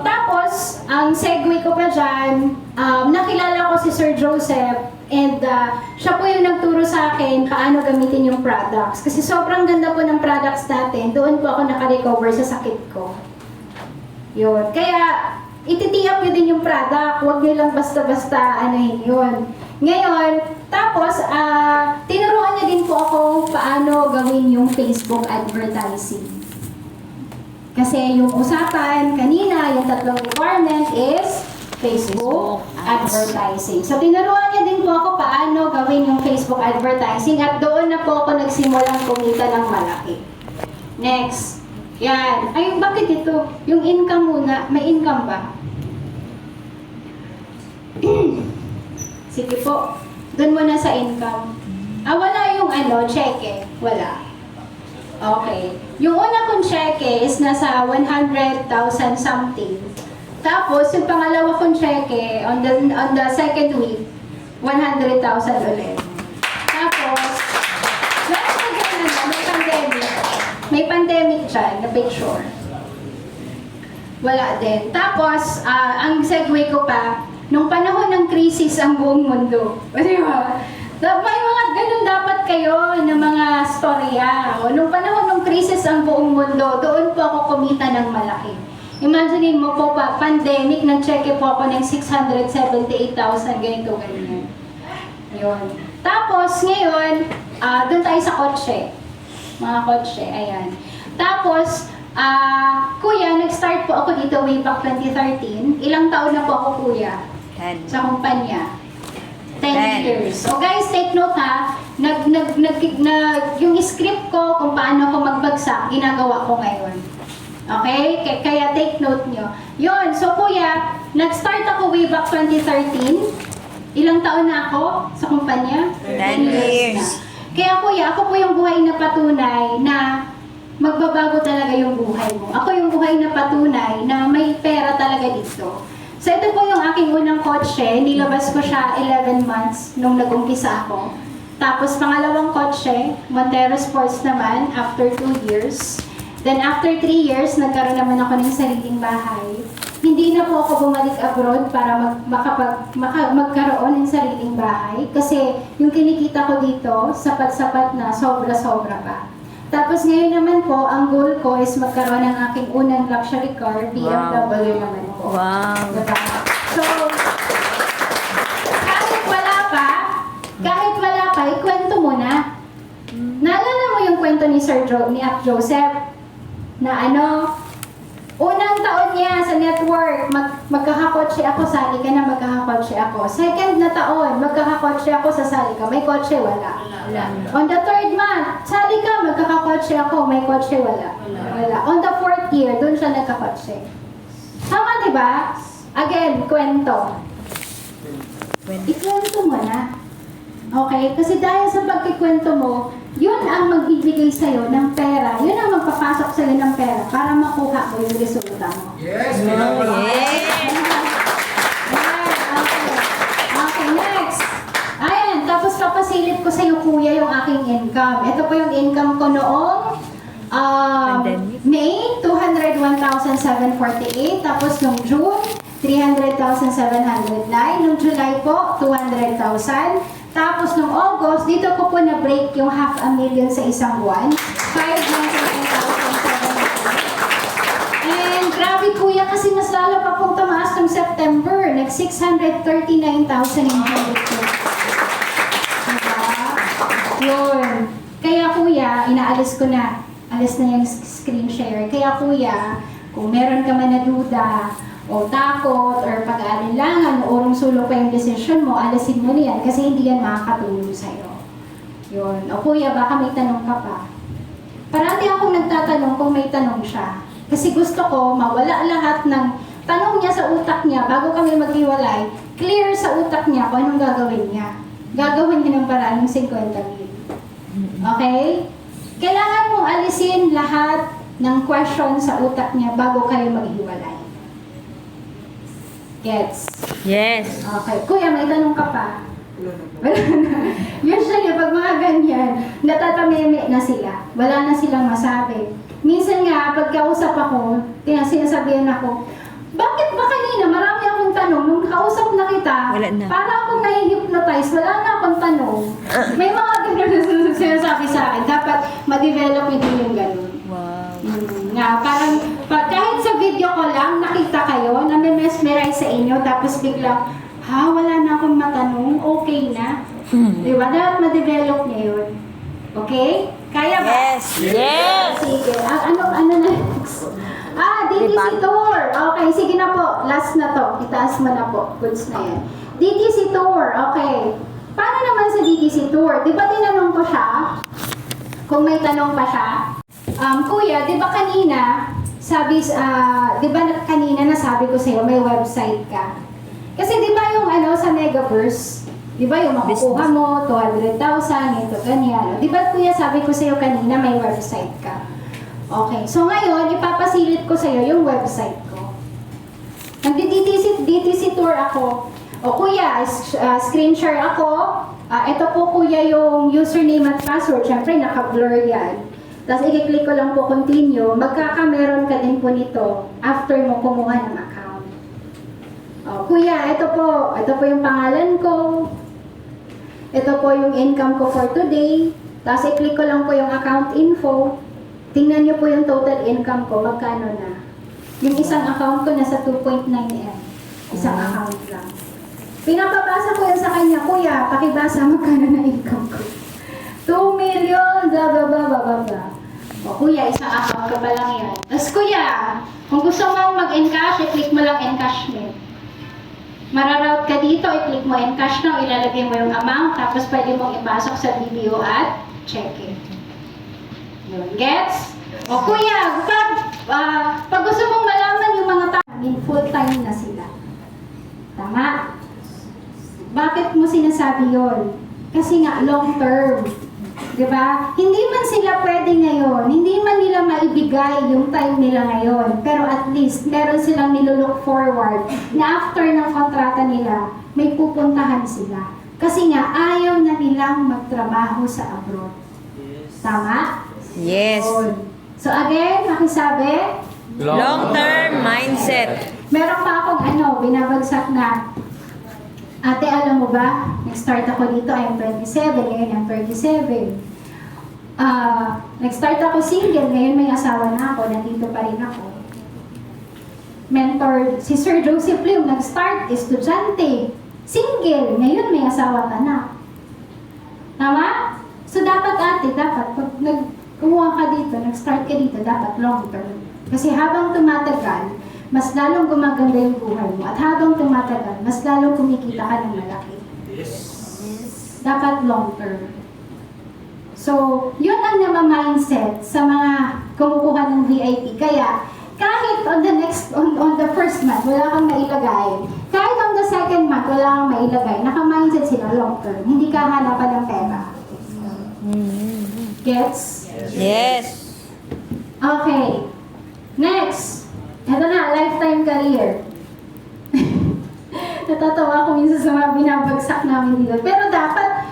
Tapos, ang segue ko pa dyan, nakilala ko si Sir Joseph and siya po yung nagturo sa akin paano gamitin yung products. Kasi sobrang ganda po ng products natin, doon po ako nakarecover sa sakit ko. Yun. Kaya, ititiyap nyo din yung product, huwag nyo lang basta-basta anuhin yun. Ngayon, tapos, tinuruan niya din po ako paano gawin yung Facebook advertising. Kasi yung usapan kanina, yung tatlong requirement is Facebook advertising. So, tinuruan niya din po ako paano gawin yung Facebook advertising at doon na po ako nagsimulang kumita ng malaki. Next. Yan. Ay, bakit ito? Yung income muna. May income ba? Sige po. Doon muna sa income. Wala yung cheque. Wala. Okay. Yung una kong cheque is nasa 100,000 something. Tapos, yung pangalawa kong cheque, on the second week, 100,000 ulit. Tapos, may pandemic. May pandemic dyan, na picture. Wala din. Tapos, ang segue ko pa, nung panahon ng krisis ang buong mundo. Di ba? May mga ganun dapat kayo ng mga storya. Nung panahon ng krisis ang buong mundo, doon po ako kumita ng malaki. Imagine mo po pa, pandemic, nag-check po ako ng 678,000, ganito, ganyan. Yun. Tapos, ngayon, doon tayo sa kotse. Mga kotse, ayan. Tapos, kuya, nag-start po ako dito way back 2013. Ilang taon na po ako, kuya? 10. Sa kumpanya. 10 10. years. So guys, take note ha, yung script ko kung paano ako magbagsak, ginagawa ko ngayon. Okay? Kaya take note nyo. Yun, so kuya, nag-start ako way back 2013. Ilang taon na ako sa kumpanya? 10 years. Na. Kaya kuya, ako po yung buhay na patunay na magbabago talaga yung buhay mo. Ako yung buhay na patunay na may pera talaga dito. So ito po yung aking unang kotse, nilabas ko siya 11 months nung nag-umpisa ako. Tapos pangalawang kotse, Montero Sports naman, after 2 years. Then after 3 years, nagkaroon naman ako ng sariling bahay. Hindi na po ako bumalik abroad para magkaroon ng sariling bahay. Kasi yung kinikita ko dito, sapat-sapat na, sobra-sobra pa. Tapos ngayon naman po, ang goal ko is magkaroon ng aking unang luxury car, BMW naman po. Wow. Diba? So, kahit wala pa, ikwento mo na. Naalala mo yung kwento ni ni Ap Joseph? Na unang taon niya sa network, magkakakotse ako, sali ka na, magkakakotse ako. Second na taon, magkakakotse ako, sasali ka. May kotse, wala. On the third month, sali ka, magkakakotse ako, may kotse, wala. Wala. On the 4th year, doon siya nagkakotse. Tama, di ba? Again, kwento. Ikwento mo na. Okay? Kasi dahil sa pagkikwento mo, yun ang magbibigay sa'yo ng pera. Yun ang magpapasok sa'yo ng pera para makuha mo yung resulta mo. Yes, Yes. Okay, next. Ayan, tapos papasilip ko sa'yo, kuya, yung aking income. Ito po yung income ko noong Pandemic. May, 201,748. Tapos nung June, 300,709. Nung July po, 200,000. Tapos nung August, dito ko po na-break yung 500,000 sa isang buwan. 599,700. And grabe kuya, kasi mas lalo pa pong tumaas nung September. Nag-639,900. Diba? Yun. Kaya kuya, inaalis ko na. Alis na yung screen share. Kaya kuya, kung meron ka man na duda, o takot, or pag-aalinlangan, o urong sulong pa yung decision mo, alisin mo niyan kasi hindi yan makakatulong sa'yo. Yun. O kuya, baka may tanong ka pa. Parati akong nagtatanong kung may tanong siya. Kasi gusto ko mawala lahat ng tanong niya sa utak niya bago kami maghiwalay, clear sa utak niya kung anong gagawin niya. Gagawin niya ng paraan yung 50,000. Okay? Kailangan mong alisin lahat ng question sa utak niya bago kayo maghiwalay. Gets? Yes. Okay. Kuya, may tanong ka pa? Wala na po. Wala na. Usually, pag mga ganyan, natatameme na sila. Wala na silang masabi. Minsan nga, pagkausap ako, sinasabihan ako, bakit ba kanina marami akong tanong? Nung kausap na kita, Wala na. para akong nai-hypnotize, wala na akong tanong. May mga ganyan na sinasabi sa akin. Dapat ma-develop nyo din yung ganun. Wow. Nga, parang kahit sa video ko lang, nakita kayo, nami-mesmerize sa inyo, tapos biglang, wala na akong matanong, okay na. Diba? Dapat ma-develop niya yun. Okay? Kaya ba? Yes. Yes. Sige. Ano na next? DTC Tour. Okay, sige na po. Last na to. Itaas mo na po. Goods na yan. DTC Tour. Okay. Paano naman sa DTC Tour? Di ba tinanong ko siya? Kung may tanong pa siya? Kuya, di ba kanina, di ba kanina nasabi ko sa'yo, may website ka? Kasi di ba yung sa Megaverse, di ba yung makukuha mo, 200,000, ito, ganyan. Di ba kuya, sabi ko sa'yo kanina, may website ka? Okay, so ngayon, ipapasilip ko sa'yo yung website ko. Nagdi-DTC tour ako. O kuya, screen share ako. Ito po kuya yung username at password. Siyempre, naka-blur yan. Tapos i-click ko lang po continue. Magkakameron ka din po nito after mo kumuha ng account. O, kuya, ito po yung pangalan ko. Ito po yung income ko for today. Tapos i-click ko lang po yung account info. Tingnan niyo po yung total income ko, magkano na. Yung isang account ko nasa 2.9 M. Isang account lang. Pinapabasa ko yan sa kanya, kuya, pakibasa magkano na income ko. 2 million, blah, blah, blah, blah, blah, blah. O kuya, isang account ka pa lang yan. Tapos kuya, kung gusto mong mag-encash, i-click mo lang encashment. Mararoute ka dito, i-click mo encash na, ilalagay mo yung amount, tapos pwede mong ipasok sa BDO at check-in. Yun, gets? O kuya, pag gusto mong malaman yung mga tao, full-time na sila. Tama? Bakit mo sinasabi yon? Kasi nga, long-term. Diba? Hindi man sila pwede ngayon, hindi man nila maibigay yung time nila ngayon, pero at least meron silang nilook forward na after ng kontrata nila, may pupuntahan sila. Kasi nga, ayaw na nilang magtrabaho sa abroad. Tama? Yes. So again, makisabi, Long-term mindset. meron pa akong binabagsak na, ate, alam mo ba, nag-start ako dito, I'm 27, ngayon I'm 37. Nag-start ako single, ngayon may asawa na ako, nandito pa rin ako. Mentor, si Sir Joseph Lim, nag-start, estudyante, single, ngayon may asawa ka na. Tama? So dapat pag kumuha ka dito, nag-start ka dito, dapat long term. Kasi habang tumatagal, mas lalong gumaganda yung buhay mo. At habang tumatagal, mas lalong kumikita ka ng malaki. Dapat long term. So, yun ang nama-mindset sa mga kumukuha ng VIP. Kaya, kahit on the first month, wala kang mailagay. Kahit on the second month, wala kang mailagay. Naka-mindset sila long term. Hindi ka hanapan ng pera. Gets? Yes. Okay. Next. Ito na, lifetime career. Natatawa ako minsan sa mga binabagsak namin dito. Pero dapat,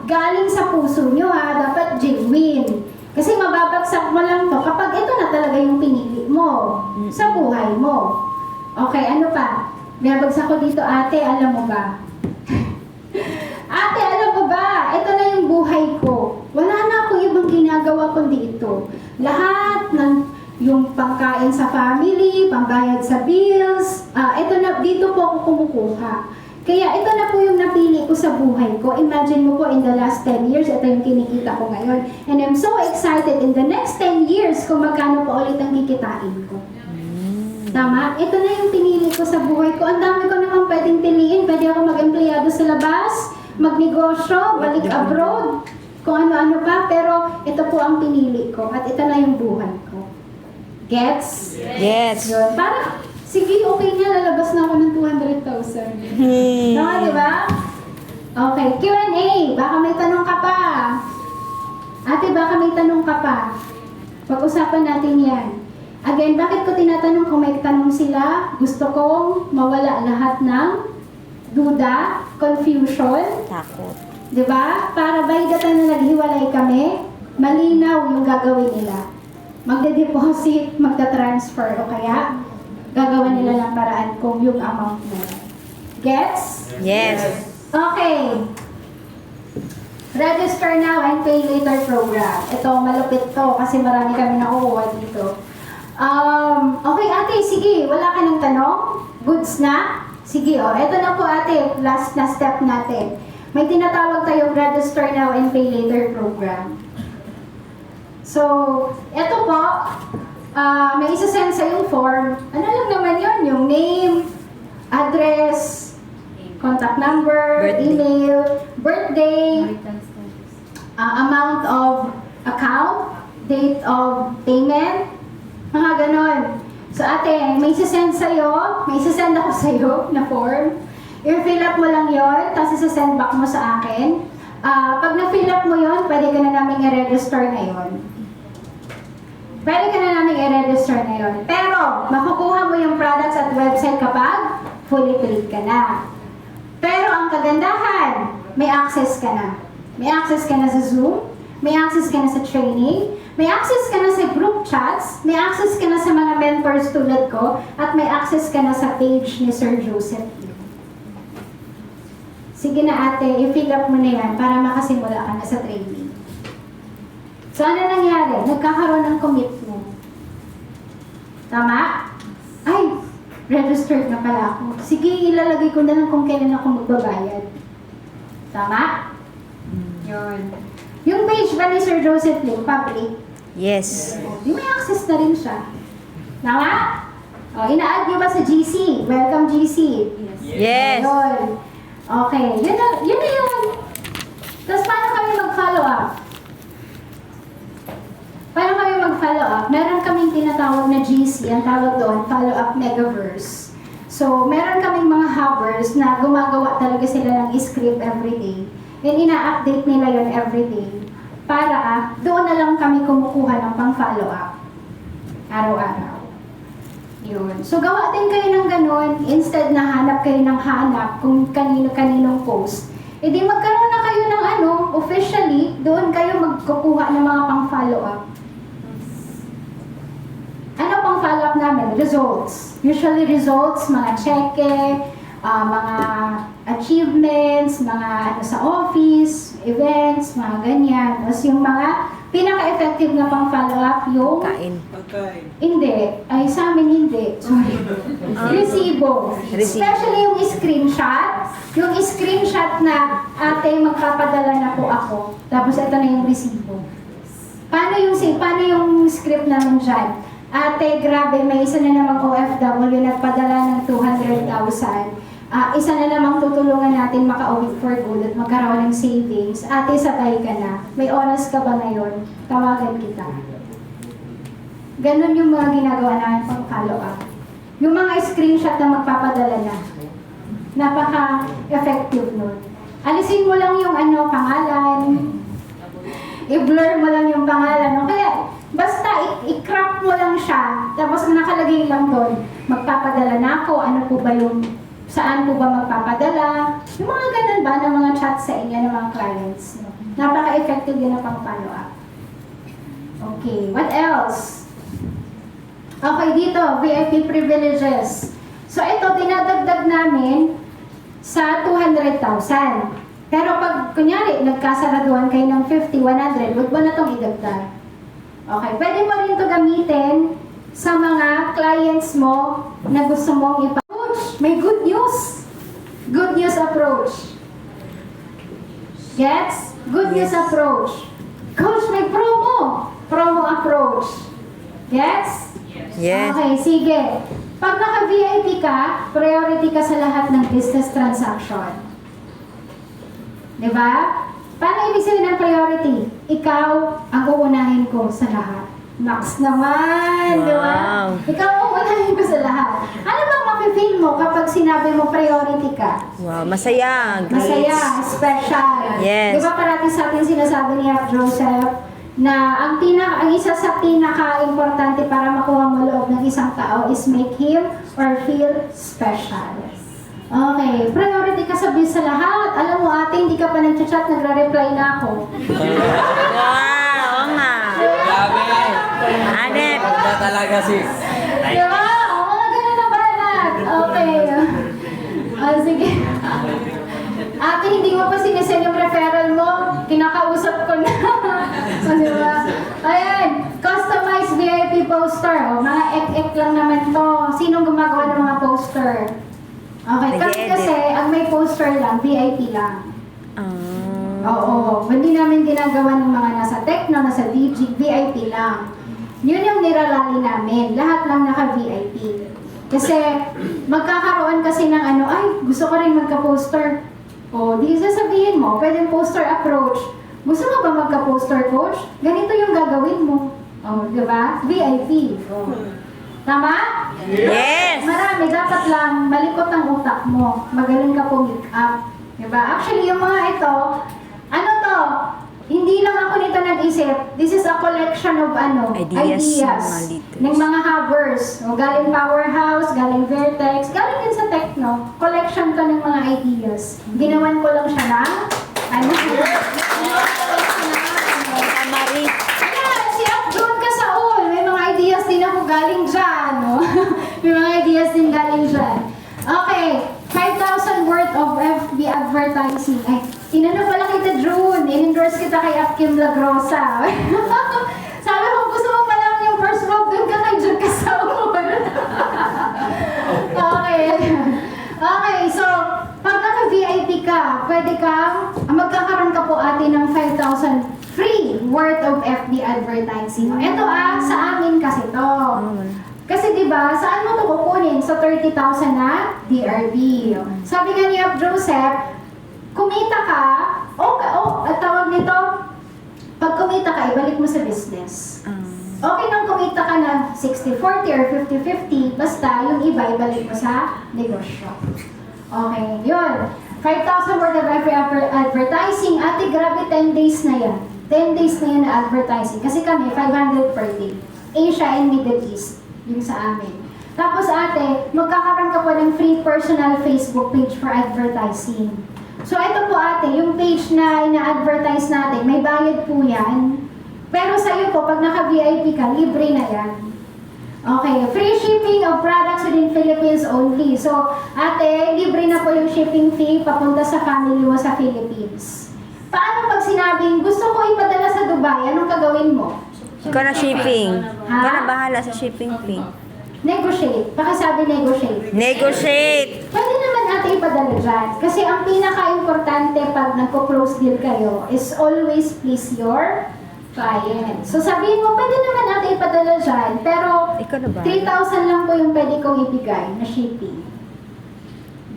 galing sa puso nyo ha, dapat genuine. Kasi mababagsak mo lang to kapag ito na talaga yung pinili mo sa buhay mo. Okay, ano pa? Binabagsak ko dito, ate, alam mo ba? Ate, alam mo ba? Ito na yung buhay ko. Wala na akong ibang ginagawa kundi ito. Lahat ng yung pangkain sa family, pambayad sa bills, ito na, dito po ako kumukuha. Kaya ito na po yung napili ko sa buhay ko. Imagine mo po in the last 10 years, ito yung kinikita ko ngayon. And I'm so excited in the next 10 years kung magkano pa ulit ang kikitain ko. Tama? Ito na yung pinili ko sa buhay ko. Ang dami ko naman pwedeng piliin. Pwede ako mag-empleyado sa labas, magnegosyo, balik abroad, kung ano-ano pa. Pero ito po ang pinili ko at ito na yung buhay ko. Gets? Yes. Yun. Para, sige, okay nga, lalabas na ako ng 200,000. Tama, di ba? Okay, Q&A. Baka may tanong ka pa. Ate, baka may tanong ka pa. Pag-usapan natin yan. Again, bakit ko tinatanong kung may tanong sila? Gusto kong mawala lahat ng duda, confusion. Takot. Di ba? Para by the time na naghiwalay kami, malinaw yung gagawin nila. Magde-deposit, magta-transfer, o kaya gagawa nila ng paraan kung yung amount nila. Gets? Yes. Okay. Register now and pay later program. Ito, malupit to kasi marami kami nakukuha dito. Okay, ate, sige, wala ka ng tanong? Goods na? Sige, ito na po ate, last na step natin. May tinatawag tayong register now and pay later program. So, ito po, may isa-send sa yung form. Ano lang naman yun? Yung name, address, contact number, Birthday. email, birthday, amount of account, date of payment, mga ganon. So ate, may isa-send sa'yo, may isa-send ako sa'yo na form. I-fill up mo lang yon, tapos isa-send back mo sa akin. Pag na-fill up mo yon, pwede ka na namin i-register ngayon. Pwede ka na namin i-register ngayon. Pero, makukuha mo yung products at website kapag fully paid ka na. Pero ang kagandahan, may access ka na. May access ka na sa Zoom, may access ka na sa training, may access ka na sa group chats, may access ka na sa mga mentors tulad ko, at may access ka na sa page ni Sir Joseph. Sige na ate, i-fill up mo na yan para makasimula ka na sa training. So ano nangyari? Nagkakaroon ng commit mo. Tama? Ay, registered na pala ako. Sige, ilalagay ko na lang kung kailan ako magbabayad. Tama? Yun. Yung page ba ni Sir Joseph Lim, public? Yes. Di may access na rin siya. Tama? O, ina-add niyo ba sa GC? Welcome GC. Yes. Ayun. Okay, yun na yun. Tapos paano kami mag-follow up? Paano kami mag-follow up? Meron kaming tinatawag na GC, ang tawag doon, Follow Up Megaverse. So, meron kaming mga hubbers na gumagawa talaga sila ng script everyday. And ina-update nila yon everyday. Para doon na lang kami kumukuha ng pang-follow up. Araw-araw. Yun. So, gawa din kayo ng ganun. Instead na hanap kayo ng hanap kung kanino-kaninong post. E di magkaroon na kayo ng officially, doon kayo magkukuha ng mga pang-follow up. Ano pang follow up namin? Results. Usually results, mga cheque, mga achievements, mga sa office, events, mga ganyan. Tapos yung mga pinaka-effective na pang follow up, yung Kain. Pagkain. hindi. Ay, sa amin hindi. Sorry. Resibo. Resibo. Especially yung screenshot. Yung screenshot na ate, magpapadala na po ako. Tapos ito na yung resibo. Paano yung script namin dyan? Ate, grabe, may isa na namang OFW nagpadala ng 200,000. Isa na namang tutulungan natin makauwi for good at magkaroon ng savings. Ate, sabay ka na. May oras ka ba ngayon? Tawagan kita. Ganun yung mga ginagawa namin pang follow up. Yung mga screenshot na magpapadala na. Napaka-effective nun. Alisin mo lang yung pangalan. I-blur mo lang yung pangalan. No? Kaya, basta i-crop mo lang siya. Tapos nakalagay lang doon, magpapadala na ako. Ano po ba yung, saan po ba magpapadala? Yung mga ganun ba ng mga chat sa inyo ng mga clients. No? Napaka-effective din na pang follow up. Okay, what else? Okay, dito, VIP privileges. So, ito, dinadagdag namin sa 200,000. Pero pag, kunyari, nagkasaraduhan kayo ng 50, 100, huwag mo na itong idagdag. Okay, pwede mo rin ito gamitin sa mga clients mo na gusto mong ipa-approach. May good news. Good news approach. Gets? Good news approach. Coach, may promo. Promo approach. Gets? Yes. Okay, sige. Pag naka-VIP ka, priority ka sa lahat ng business transaction. Diba? Paano ibig sabihin ng priority? Ikaw ang uunahin ko sa lahat. Max naman, di ba? Wow. Ikaw ang uunahin ko sa lahat. Ano bang mafe-feel mo kapag sinabi mo priority ka? Wow, masaya. Great. Masaya, special. Yes. Di ba parati sa atin sinasabi ni Joseph na ang isa sa pinaka-importante para makuha mo loob ng isang tao is make him or feel special. Okay, priority ka sa lahat. Alam mo ate, hindi ka pa nag-chat, nagre-reply na ako. Wow, oo nga. Grabe! Anet. Ganda talaga sis. Diba? O, mga ganun na ba anak? Okay. Sige. Ate, hindi mo pa sinisend yung referral mo. Kinakausap ko na. O, diba? Ayan. Customized VIP poster. O, mga ek-ek lang naman to. Sinong gumagawa ng mga poster? Okay. Kami Nag-edit. kasi, ang may poster lang, VIP lang. Oh. Oo. Hindi namin ginagawa ng mga nasa Tecno, nasa DG, VIP lang. Yun yung nirarally namin. Lahat lang naka-VIP. Kasi, magkakaroon kasi ng ay, gusto ko rin magka-poster. O, di sasabihin mo, pwedeng poster approach. Gusto mo ba magka-poster coach? Ganito yung gagawin mo. O, di ba? VIP. O. Tama? Yes. Marami. Dapat lang malikot ang utak mo. Magaling ka pumik up. Di ba? Actually, yung mga ito, ano to? Hindi lang ako nito nag-isip. This is a collection of Ideas ng mga leaders. ng mga havers. O, galing Powerhouse, galing Vertex, galing din sa Tecno. Collection to ng mga ideas. Ginawan ko lang siya ng Marie. Ayan, si Abdul Kasaul. May mga ideas din ako galing dyan. No? May mga ideas din galing dyan. Okay, 5,000 worth of FB advertising. Ay, inano pala kita June. In-endorse kita kay Kim Lagrosa. Sabi ko, gusto mo pala yung first row, dun ka kay June Kasaul. Okay. Okay, so, pag naka-VIP ka, pwede kang, magkakaroon ka po ate ng 5,000 free worth of FB advertising. Ito sa amin kasi to. Kasi di ba saan mo to kukunin? Sa 30,000 na DRB. Sabi nga ni Joseph, kumita ka, at tawag nito, pag kumita ka, ibalik mo sa business. Okay nang kumita ka na 60-40 or 50-50, basta yung iba ibalik mo sa negosyo. Okay, yun. 5,000 worth of advertising. Ate, grabe 10 days na yan. 10 days na yan na advertising. Kasi kami, 500 per day. Asia and Middle East. Yung sa amin. Tapos ate, magkakaroon ka po ng free personal Facebook page for advertising. So ito po ate, yung page na ina-advertise natin, may bayad po yan. Pero sa iyo po, pag naka-VIP ka, libre na yan. Okay, free shipping of products within Philippines only. So, ate, libre na po yung shipping fee papunta sa family mo sa Philippines. Paano pag sinabing, gusto ko ipadala sa Dubai, anong gagawin mo? Ikaw na shipping. Ha? Ikaw na bahala sa shipping fee. Negotiate. Pakisabi negotiate. Negotiate. Pwede naman natin ipadala dyan. Kasi ang pinaka-importante pag nagko-close deal kayo is always please your client. So sabihin mo, pwede naman natin ipadala dyan, pero Ikaw na ba? 3,000 lang po yung pwede kong ibigay na shipping.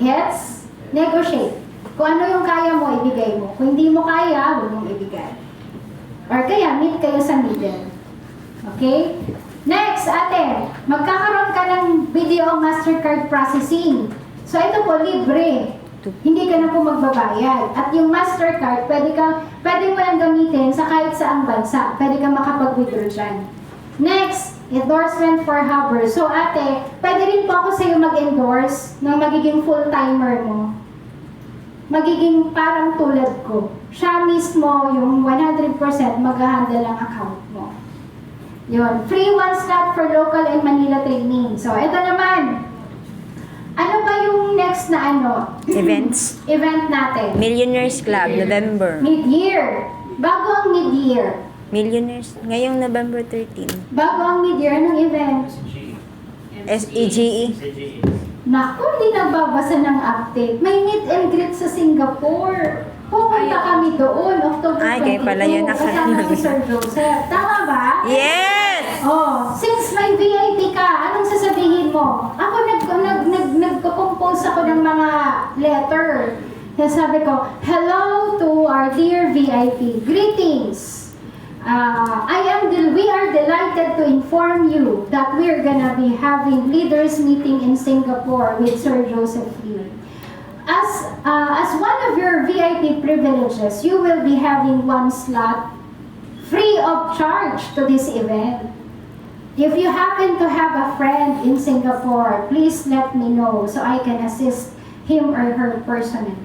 Gets? Negotiate. Kung ano yung kaya mo, ibigay mo. Kung hindi mo kaya, huwag mong ibigay. Or kaya, meet kayo sa middle. Okay? Next, ate, magkakaroon ka ng video Mastercard processing. So ito po, libre. Hindi ka na po magbabayad. At yung Mastercard, pwede mo lang gamitin sa kahit saang bansa. Pwede ka makapag-withdraw dyan. Next, endorsement for Hubber. So ate, pwede rin po ako sa'yo mag-endorse ng magiging full-timer mo. Magiging parang tulad ko. Siya mismo yung 100% mag-handle ang account mo. Yun. Free one slot for local and Manila training. So, ito naman. Ano ba yung next na Events. event natin? Millionaires Club, November. Mid-year. Bago ang mid-year. Millionaires, ngayong November 13. Bago ang mid-year, anong event? SEGE. Naku, hindi nagbabasa ng update. May meet and greet sa Singapore. Pupunta kami doon, October 22. Ay, kayo pala yun, Kasama si Sir Joseph. Tama ba? Yes! Oh, since may VIP ka, anong sasabihin mo? Ako nagko-compose ako ng mga letter. Kaya sabi ko, hello to our dear VIP. Greetings. We are delighted to inform you that we're gonna be having leaders meeting in Singapore with Sir Joseph Lee. As one of your VIP privileges, you will be having one slot free of charge to this event. If you happen to have a friend in Singapore, please let me know so I can assist him or her personally.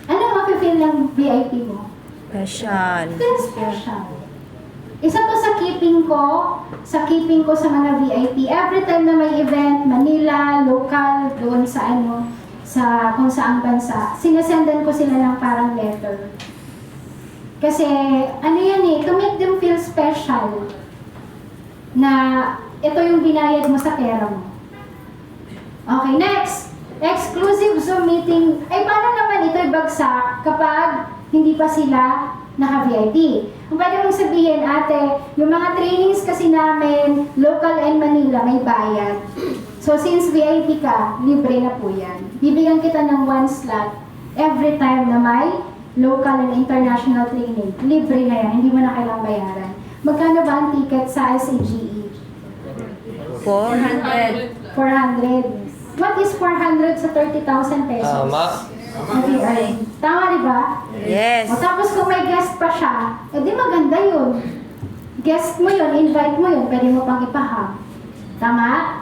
Ano mafe-feel ng VIP mo? Special. Feel special. Isa to sa keeping ko sa mga VIP. Every time na may event, Manila, local, doon sa kung saang bansa, sinesendan ko sila ng parang letter. Kasi, to make them feel special, na ito yung binayad mo sa pera mo. Okay, next. Exclusive Zoom meeting. Ay, paano naman ito ibagsak kapag hindi pa sila naka-VIP? Kung pwede mong sabihin, ate, yung mga trainings kasi namin, local and Manila, may bayad. So, since VIP ka, libre na po yan. Bibigyan kita ng one slot every time na may local and international training. Libre na yan, hindi mo na kailangang bayaran. Magkano ba ang ticket sa SEGE? 400. 400. What is 400 sa 30,000 pesos? Okay, tama di ba? Yes. O tapos kung may guest pa siya, edi maganda yun. Guest mo yun, invite mo yun, pwede mo pang ipaham. Tama?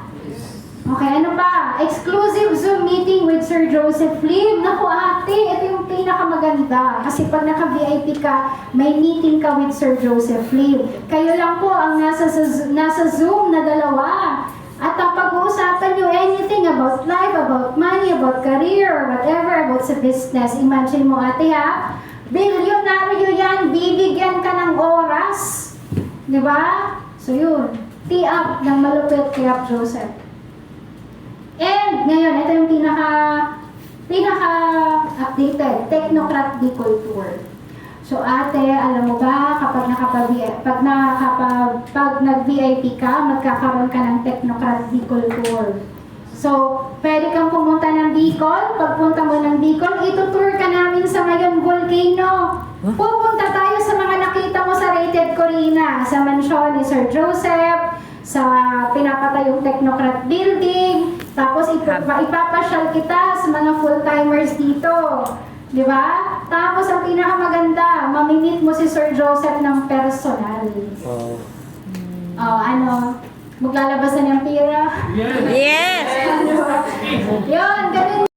Okay, ano pa? Exclusive Zoom meeting with Sir Joseph Lim. Naku ate, ito yung pinakamaganda. Kasi pag naka-VIP ka, may meeting ka with Sir Joseph Lim. Kayo lang po ang nasa Zoom na dalawa. At pag-uusapan nyo anything about life, about money, about career, or whatever, about sa business. Imagine mo ate ha, bilyonaryo yan, bibigyan ka ng oras. Di ba? So yun, tee up ng malupit kay Up Joseph. And ngayon, ito yung pinaka-updated, Technocrat Bicol Tour. So ate, alam mo ba, pag nag-VIP ka, magkakaroon ka ng Technocrat Bicol Tour. So, pwede kang pumunta ng Bicol. Pagpunta mo ng Bicol, itutour ka namin sa Mayon Volcano. Pupunta tayo sa mga nakita mo sa Rated Corina, sa mansyon ni Sir Joseph, sa pinapatayong Technocrat Building, tapos ipapasyal kita sa mga full-timers dito. Di ba? Tapos ang pinakamaganda, mamimit mo si Sir Joseph ng personal. Maglalabas na ng pira? Yes! Yun, ganun